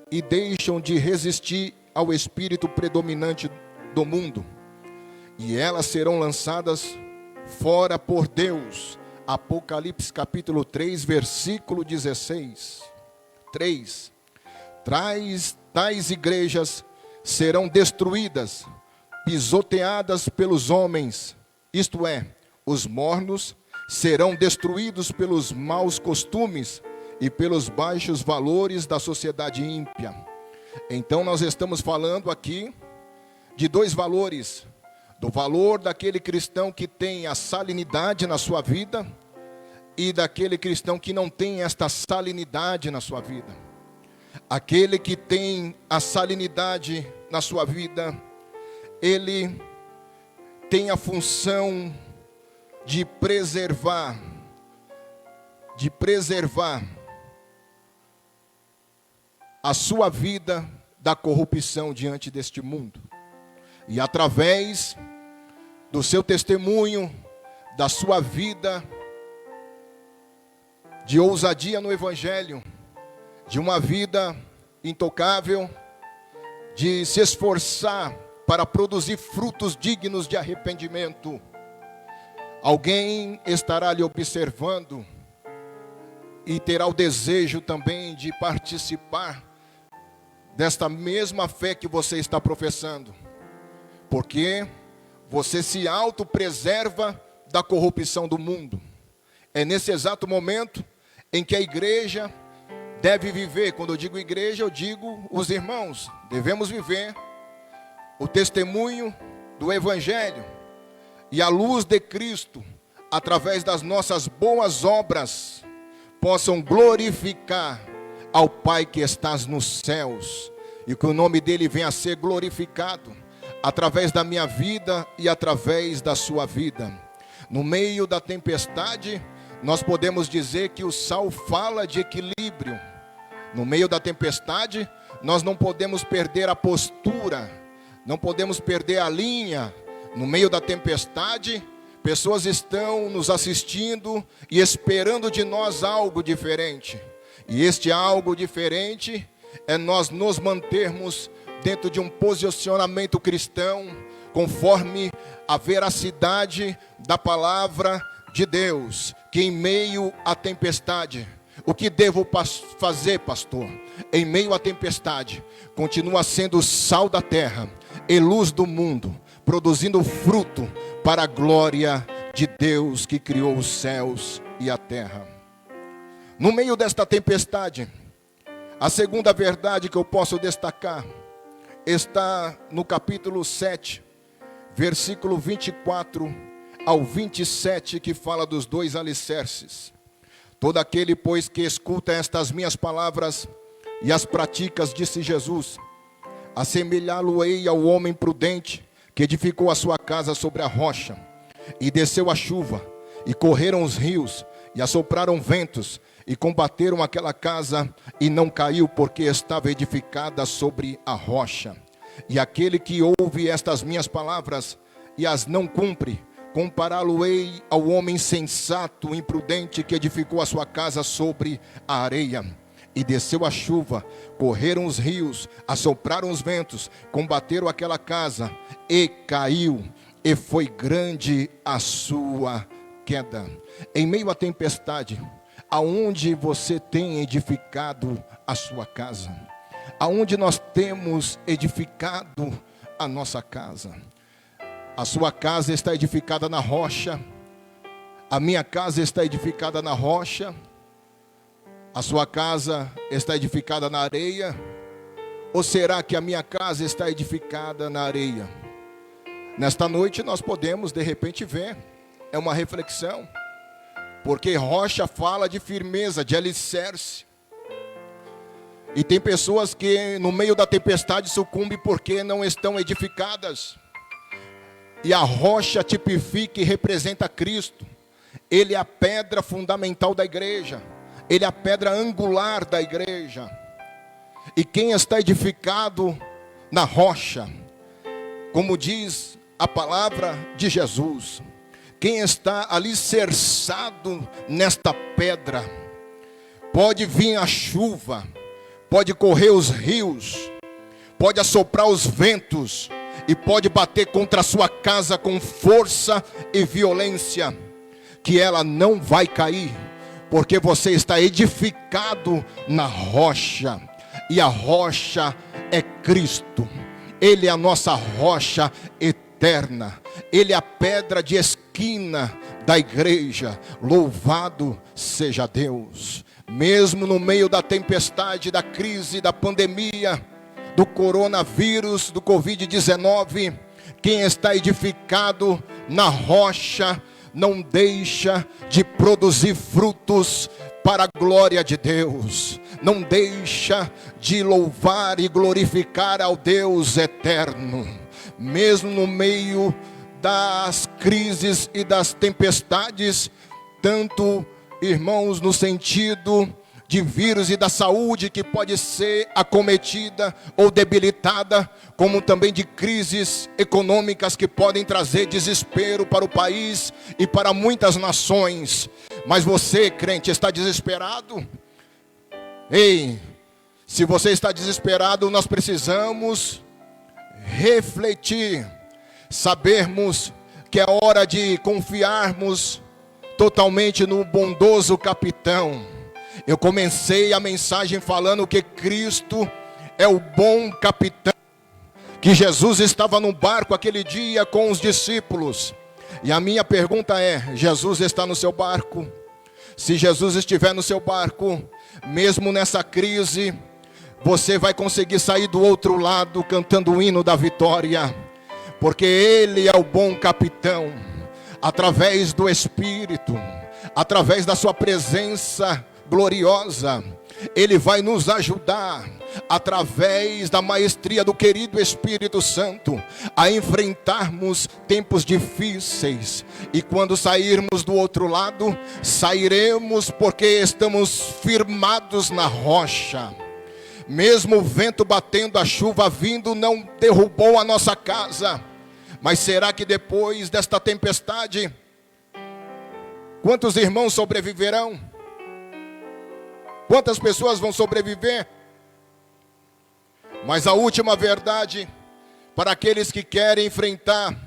e deixam de resistir ao Espírito predominante do mundo, e elas serão lançadas fora por Deus. Apocalipse capítulo 3, versículo 16. 3. Tais igrejas serão destruídas, pisoteadas pelos homens, isto é, os mornos serão destruídos pelos maus costumes e pelos baixos valores da sociedade ímpia. Então nós estamos falando aqui de dois valores: do valor daquele cristão que tem a salinidade na sua vida e daquele cristão que não tem esta salinidade na sua vida. Aquele que tem a salinidade na sua vida, ele tem a função de preservar a sua vida da corrupção diante deste mundo. E através do seu testemunho, da sua vida de ousadia no Evangelho, de uma vida intocável, de se esforçar para produzir frutos dignos de arrependimento, alguém estará lhe observando e terá o desejo também de participar desta mesma fé que você está professando, porque você se autopreserva da corrupção do mundo. É nesse exato momento em que a igreja deve viver. Quando eu digo igreja, eu digo os irmãos. Devemos viver o testemunho do Evangelho e a luz de Cristo, através das nossas boas obras, possam glorificar ao Pai que estás nos céus, e que o nome dele venha a ser glorificado através da minha vida e através da sua vida. No meio da tempestade, nós podemos dizer que o sal fala de equilíbrio. No meio da tempestade, nós não podemos perder a postura, não podemos perder a linha. No meio da tempestade, pessoas estão nos assistindo e esperando de nós algo diferente. E este algo diferente é nós nos mantermos dentro de um posicionamento cristão, conforme a veracidade da palavra de Deus, que em meio à tempestade, o que devo fazer, pastor? Em meio à tempestade, continua sendo sal da terra e luz do mundo, produzindo fruto para a glória de Deus que criou os céus e a terra. No meio desta tempestade, a segunda verdade que eu posso destacar está no capítulo 7, versículo 24 ao 27, que fala dos dois alicerces. Todo aquele, pois, que escuta estas minhas palavras e as praticas, disse Jesus, assemelhá-lo-ei ao homem prudente que edificou a sua casa sobre a rocha, e desceu a chuva, e correram os rios, e assopraram ventos, e combateram aquela casa, e não caiu, porque estava edificada sobre a rocha. E aquele que ouve estas minhas palavras e as não cumpre, compará-lo-ei ao homem sensato, imprudente, que edificou a sua casa sobre a areia. E desceu a chuva, correram os rios, assopraram os ventos, combateram aquela casa, e caiu, e foi grande a sua queda. Em meio à tempestade, aonde você tem edificado a sua casa? Aonde nós temos edificado a nossa casa? A sua casa está edificada na rocha, a minha casa está edificada na rocha, a sua casa está edificada na areia, ou será que a minha casa está edificada na areia? Nesta noite nós podemos de repente ver, é uma reflexão, porque rocha fala de firmeza, de alicerce, e tem pessoas que no meio da tempestade sucumbem porque não estão edificadas. E a rocha tipifica e representa Cristo. Ele é a pedra fundamental da igreja. Ele é a pedra angular da igreja. E quem está edificado na rocha, como diz a palavra de Jesus, quem está alicerçado nesta pedra, pode vir a chuva, pode correr os rios, pode assoprar os ventos e pode bater contra a sua casa com força e violência, que ela não vai cair, porque você está edificado na rocha, e a rocha é Cristo. Ele é a nossa rocha eterna, Ele é a pedra de esquina da igreja. Louvado seja Deus. Mesmo no meio da tempestade, da crise, da pandemia, do coronavírus, do Covid-19, quem está edificado na rocha não deixa de produzir frutos para a glória de Deus, não deixa de louvar e glorificar ao Deus eterno. Mesmo no meio das crises e das tempestades, tanto, irmãos, no sentido de vírus e da saúde que pode ser acometida ou debilitada, como também de crises econômicas que podem trazer desespero para o país e para muitas nações. Mas você, crente, está desesperado? Ei, se você está desesperado, nós precisamos refletir, sabermos que é hora de confiarmos totalmente no bondoso capitão. Eu comecei a mensagem falando que Cristo é o bom capitão, que Jesus estava no barco aquele dia com os discípulos. E a minha pergunta é: Jesus está no seu barco? Se Jesus estiver no seu barco, mesmo nessa crise, você vai conseguir sair do outro lado cantando o hino da vitória, porque Ele é o bom capitão. Através do Espírito, através da sua presença gloriosa, Ele vai nos ajudar, através da maestria do querido Espírito Santo, a enfrentarmos tempos difíceis. E quando sairmos do outro lado, sairemos porque estamos firmados na rocha. Mesmo o vento batendo, a chuva vindo, não derrubou a nossa casa. Mas será que depois desta tempestade, quantos irmãos sobreviverão? Quantas pessoas vão sobreviver? Mas a última verdade para aqueles que querem enfrentar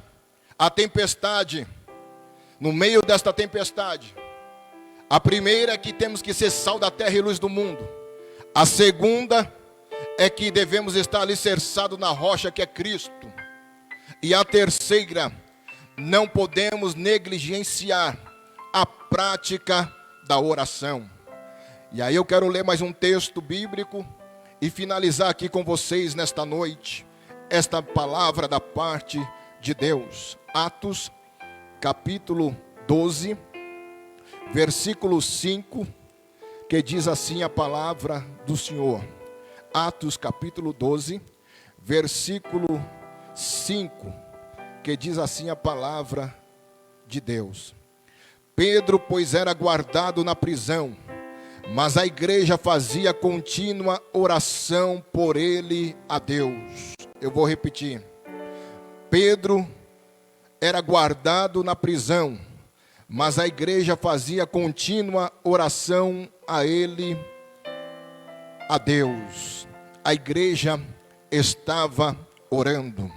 a tempestade, no meio desta tempestade, a primeira é que temos que ser sal da terra e luz do mundo. A segunda é que devemos estar alicerçados na rocha que é Cristo. E a terceira, não podemos negligenciar a prática da oração. E aí eu quero ler mais um texto bíblico e finalizar aqui com vocês nesta noite, esta palavra da parte de Deus. Atos, capítulo 12, versículo 5, que diz assim a palavra do Senhor. Atos, capítulo 12, versículo 5, que diz assim a palavra de Deus. Pedro, pois, era guardado na prisão, mas a igreja fazia contínua oração por ele a Deus. Eu vou repetir. Pedro era guardado na prisão, mas a igreja fazia contínua oração a ele, a Deus. A igreja estava orando.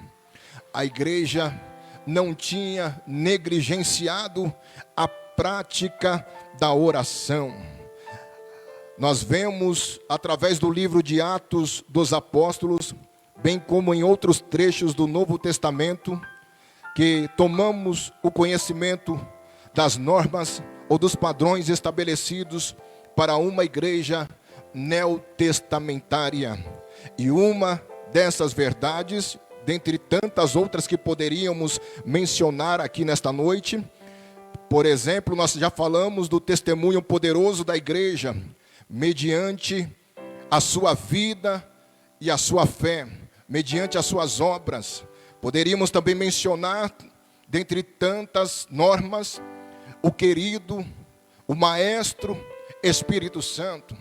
A igreja não tinha negligenciado a prática da oração. Nós vemos através do livro de Atos dos Apóstolos, bem como em outros trechos do Novo Testamento, que tomamos o conhecimento das normas ou dos padrões estabelecidos para uma igreja neotestamentária. E uma dessas verdades, dentre tantas outras que poderíamos mencionar aqui nesta noite, por exemplo, nós já falamos do testemunho poderoso da igreja, mediante a sua vida e a sua fé, mediante as suas obras. Poderíamos também mencionar, dentre tantas normas, o querido, o Maestro Espírito Santo.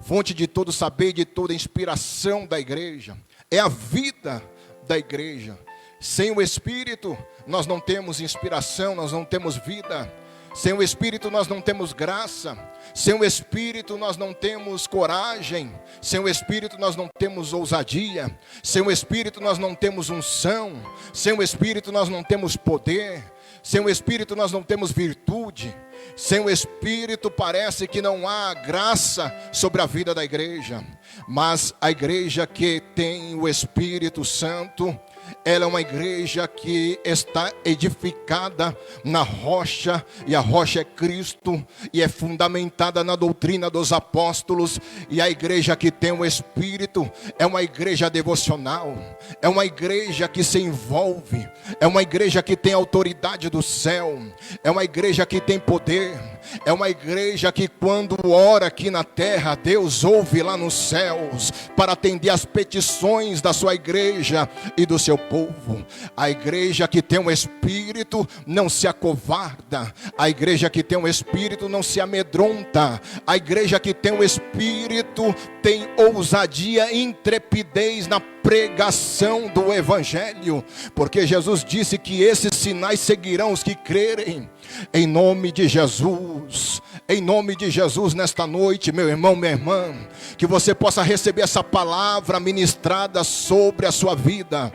fonte de todo saber, de toda inspiração da igreja. É a vida da igreja. Sem o Espírito, nós não temos inspiração, nós não temos vida. Sem o Espírito, nós não temos graça. Sem o Espírito, nós não temos coragem. Sem o Espírito, nós não temos ousadia. Sem o Espírito, nós não temos unção. Sem o Espírito, nós não temos poder. Sem o Espírito, nós não temos virtude. Sem o Espírito, parece que não há graça sobre a vida da igreja. Mas a igreja que tem o Espírito Santo, ela é uma igreja que está edificada na rocha, e a rocha é Cristo, e é fundamentada na doutrina dos apóstolos. E a igreja que tem o Espírito é uma igreja devocional, é uma igreja que se envolve, é uma igreja que tem autoridade do céu, é uma igreja que tem poder, é uma igreja que quando ora aqui na terra, Deus ouve lá nos céus, para atender as petições da sua igreja e do seu povo. A igreja que tem um Espírito não se acovarda. A igreja que tem um Espírito não se amedronta. A igreja que tem um Espírito tem ousadia e intrepidez na pregação do Evangelho, porque Jesus disse que esses sinais seguirão os que crerem. Em nome de Jesus, em nome de Jesus, nesta noite, meu irmão, minha irmã, que você possa receber essa palavra ministrada sobre a sua vida,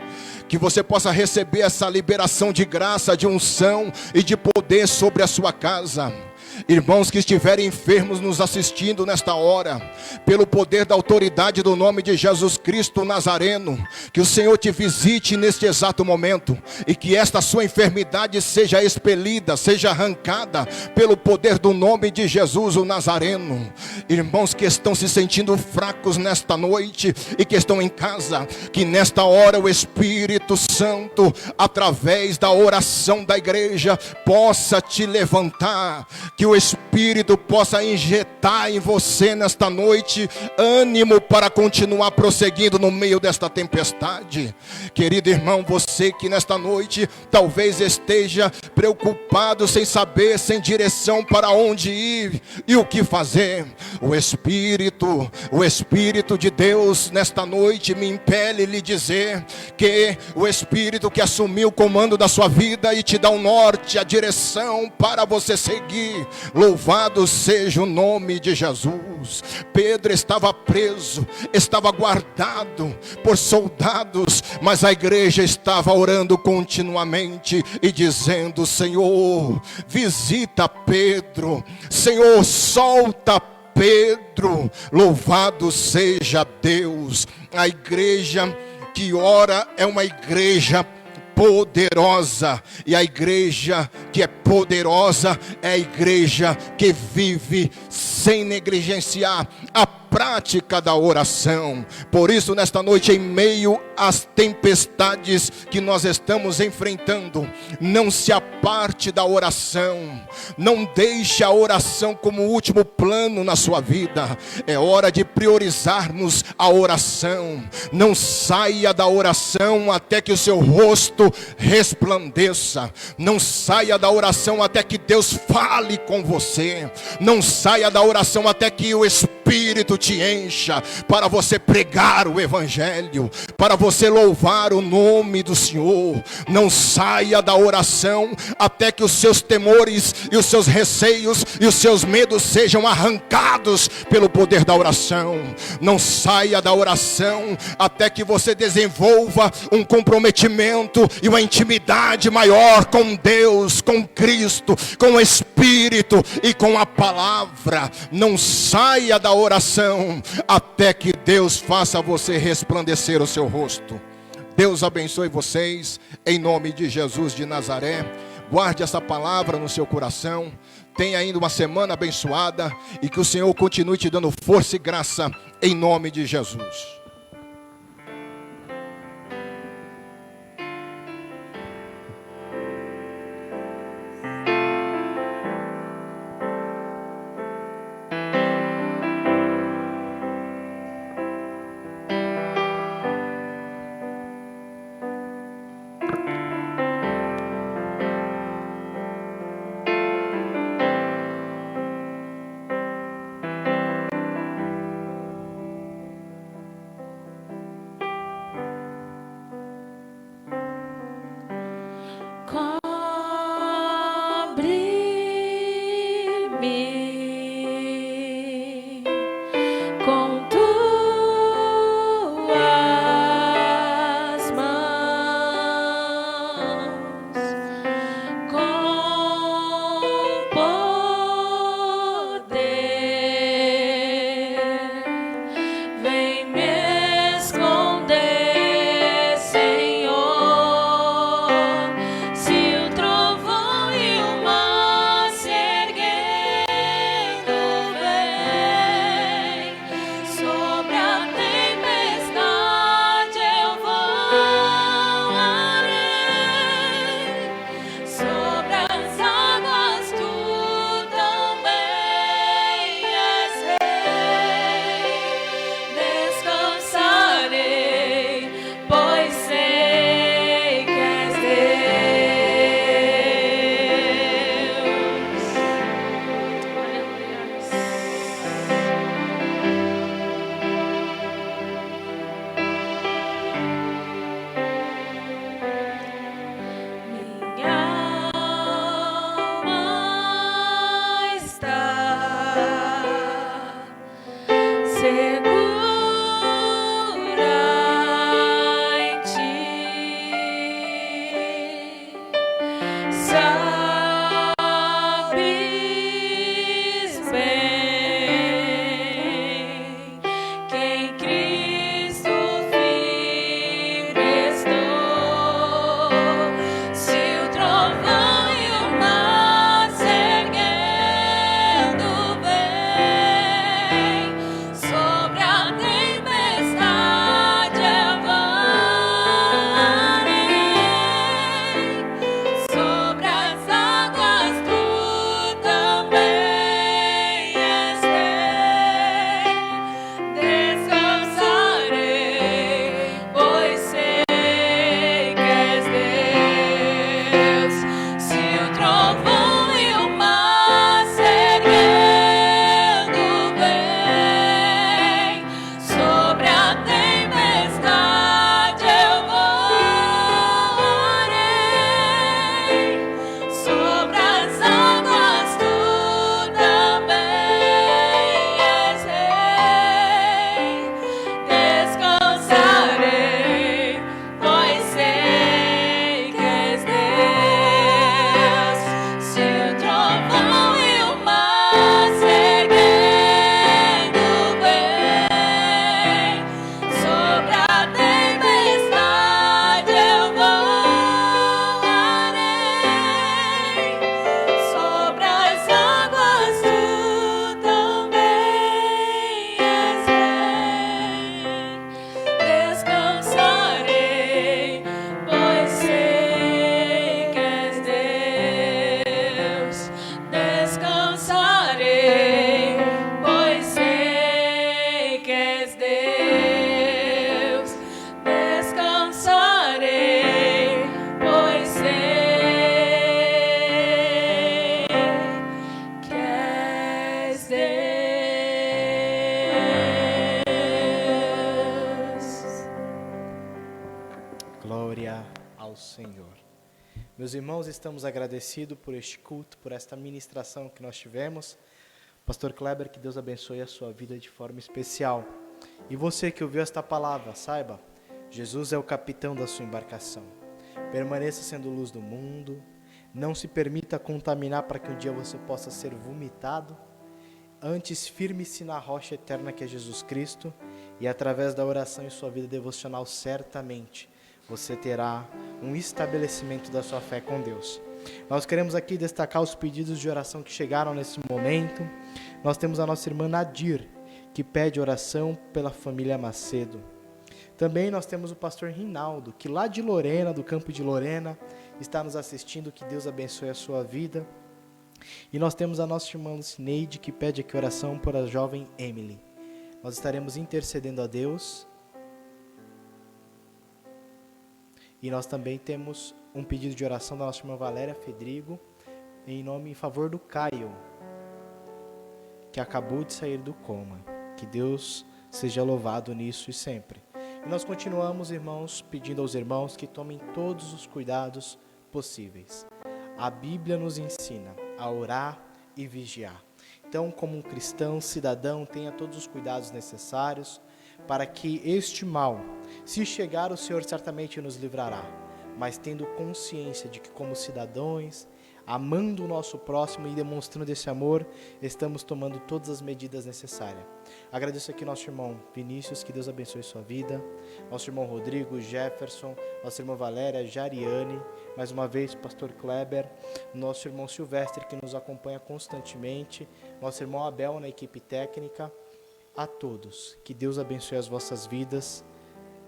que você possa receber essa liberação de graça, de unção e de poder sobre a sua casa. Irmãos que estiverem enfermos nos assistindo nesta hora, pelo poder da autoridade do nome de Jesus Cristo Nazareno, que o Senhor te visite neste exato momento, e que esta sua enfermidade seja expelida, seja arrancada, pelo poder do nome de Jesus o Nazareno. Irmãos que estão se sentindo fracos nesta noite, e que estão em casa, que nesta hora o Espírito Santo, através da oração da igreja, possa te levantar, que o Espírito possa injetar em você nesta noite ânimo para continuar prosseguindo no meio desta tempestade. Querido irmão, você que nesta noite talvez esteja preocupado, sem saber, sem direção para onde ir e o que fazer, o Espírito de Deus nesta noite me impele lhe dizer que o Espírito que assumiu o comando da sua vida e te dá o norte, a direção para você seguir. Louvado seja o nome de Jesus. Pedro estava preso, estava guardado por soldados, mas a igreja estava orando continuamente e dizendo: Senhor, visita Pedro, Senhor, solta Pedro. Louvado seja Deus. A igreja que ora é uma igreja poderosa, e a igreja que é poderosa é a igreja que vive sem negligenciar a prática da oração. Por isso, nesta noite, em meio às tempestades que nós estamos enfrentando, não se aparte da oração, não deixe a oração como último plano na sua vida. É hora de priorizarmos a oração. Não saia da oração até que o seu rosto resplandeça. Não saia da oração até que Deus fale com você. Não saia da oração até que o Espírito te encha, para você pregar o Evangelho, para você louvar o nome do Senhor. Não saia da oração até que os seus temores e os seus receios e os seus medos sejam arrancados pelo poder da oração. Não saia da oração até que você desenvolva um comprometimento e uma intimidade maior com Deus, com Cristo, com o Espírito e com a palavra. Não saia da oração até que Deus faça você resplandecer o seu rosto. Deus abençoe vocês, em nome de Jesus de Nazaré. Guarde essa palavra no seu coração. Tenha ainda uma semana abençoada, e que o Senhor continue te dando força e graça, em nome de Jesus. Glória ao Senhor. Meus irmãos, estamos agradecidos por este culto, por esta ministração que nós tivemos. Pastor Kleber, que Deus abençoe a sua vida de forma especial. E você que ouviu esta palavra, saiba, Jesus é o capitão da sua embarcação. Permaneça sendo luz do mundo. Não se permita contaminar para que um dia você possa ser vomitado. Antes, firme-se na rocha eterna que é Jesus Cristo. E através da oração em sua vida devocional, certamente, você terá um estabelecimento da sua fé com Deus. Nós queremos aqui destacar os pedidos de oração que chegaram nesse momento. Nós temos a nossa irmã Nadir, que pede oração pela família Macedo. Também nós temos o pastor Rinaldo, que lá de Lorena, do campo de Lorena, está nos assistindo. Que Deus abençoe a sua vida. E nós temos a nossa irmã Lucineide, que pede aqui oração por a jovem Emily. Nós estaremos intercedendo a Deus. E nós também temos um pedido de oração da nossa irmã Valéria Fedrigo, em favor do Caio, que acabou de sair do coma. Que Deus seja louvado nisso e sempre. E nós continuamos, irmãos, pedindo aos irmãos que tomem todos os cuidados possíveis. A Bíblia nos ensina a orar e vigiar. Então, como um cristão, cidadão, tenha todos os cuidados necessários para que este mal, se chegar, o Senhor certamente nos livrará, mas tendo consciência de que como cidadãos, amando o nosso próximo e demonstrando esse amor, estamos tomando todas as medidas necessárias. Agradeço aqui nosso irmão Vinícius, que Deus abençoe sua vida, nosso irmão Rodrigo, Jefferson, nossa irmã Valéria, Jariane, mais uma vez pastor Kleber, nosso irmão Silvestre, que nos acompanha constantemente, nosso irmão Abel na equipe técnica. A todos, que Deus abençoe as vossas vidas,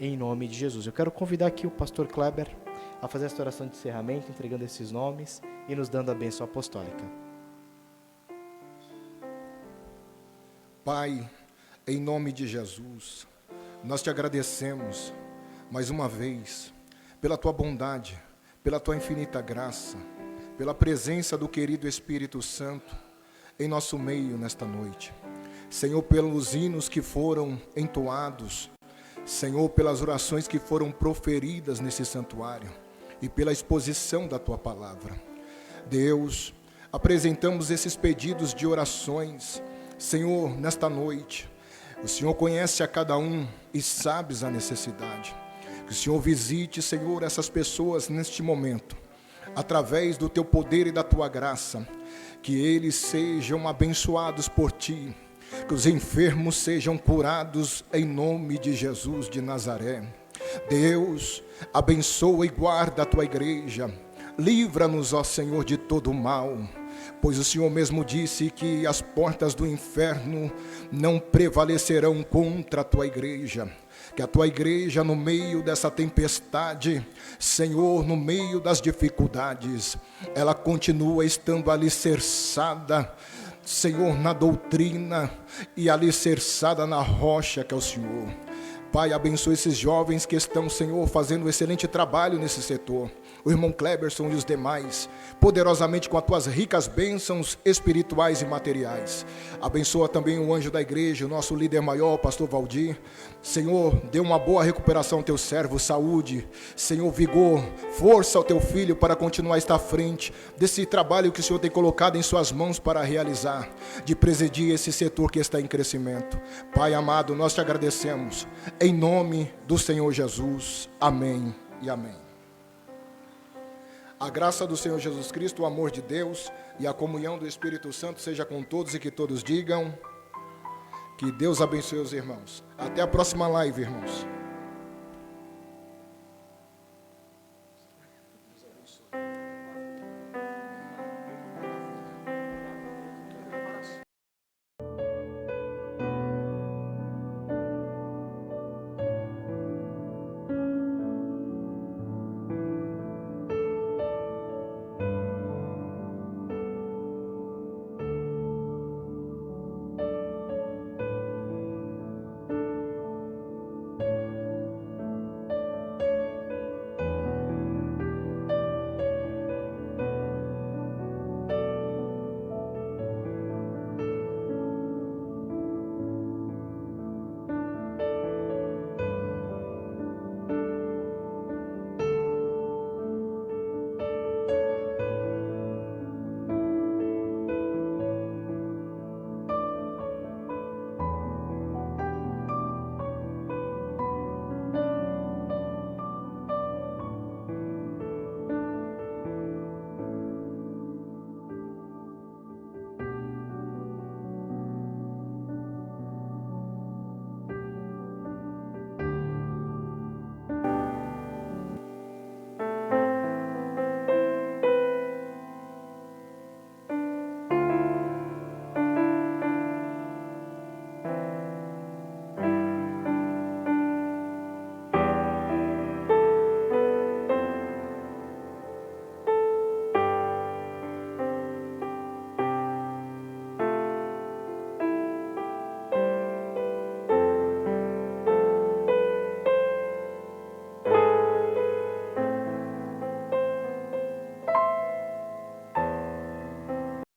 em nome de Jesus. Eu quero convidar aqui o pastor Kleber a fazer esta oração de encerramento, entregando esses nomes e nos dando a bênção apostólica. Pai, em nome de Jesus, nós te agradecemos mais uma vez pela tua bondade, pela tua infinita graça, pela presença do querido Espírito Santo em nosso meio nesta noite. Senhor, pelos hinos que foram entoados, Senhor, pelas orações que foram proferidas nesse santuário e pela exposição da tua palavra. Deus, apresentamos esses pedidos de orações, Senhor, nesta noite. O Senhor conhece a cada um e sabes a necessidade. Que o Senhor visite, Senhor, essas pessoas neste momento, através do teu poder e da tua graça, que eles sejam abençoados por ti, que os enfermos sejam curados em nome de Jesus de Nazaré. Deus, abençoa e guarda a tua igreja. Livra-nos, ó Senhor, de todo mal, pois o Senhor mesmo disse que as portas do inferno não prevalecerão contra a tua igreja. Que a tua igreja, no meio dessa tempestade, Senhor, no meio das dificuldades, ela continua estando alicerçada, Senhor, na doutrina e alicerçada na rocha que é o Senhor. Pai, abençoe esses jovens que estão, Senhor, fazendo um excelente trabalho nesse setor. O irmão Kleberson e os demais, poderosamente com as tuas ricas bênçãos espirituais e materiais. Abençoa também o anjo da igreja, o nosso líder maior, pastor Valdir. Senhor, dê uma boa recuperação ao teu servo, saúde, Senhor, vigor, força ao teu filho para continuar a estar à frente desse trabalho que o Senhor tem colocado em suas mãos para realizar, de presidir esse setor que está em crescimento. Pai amado, nós te agradecemos, em nome do Senhor Jesus. Amém e amém. A graça do Senhor Jesus Cristo, o amor de Deus e a comunhão do Espírito Santo seja com todos e que todos digam que Deus abençoe os irmãos. Até a próxima live, irmãos.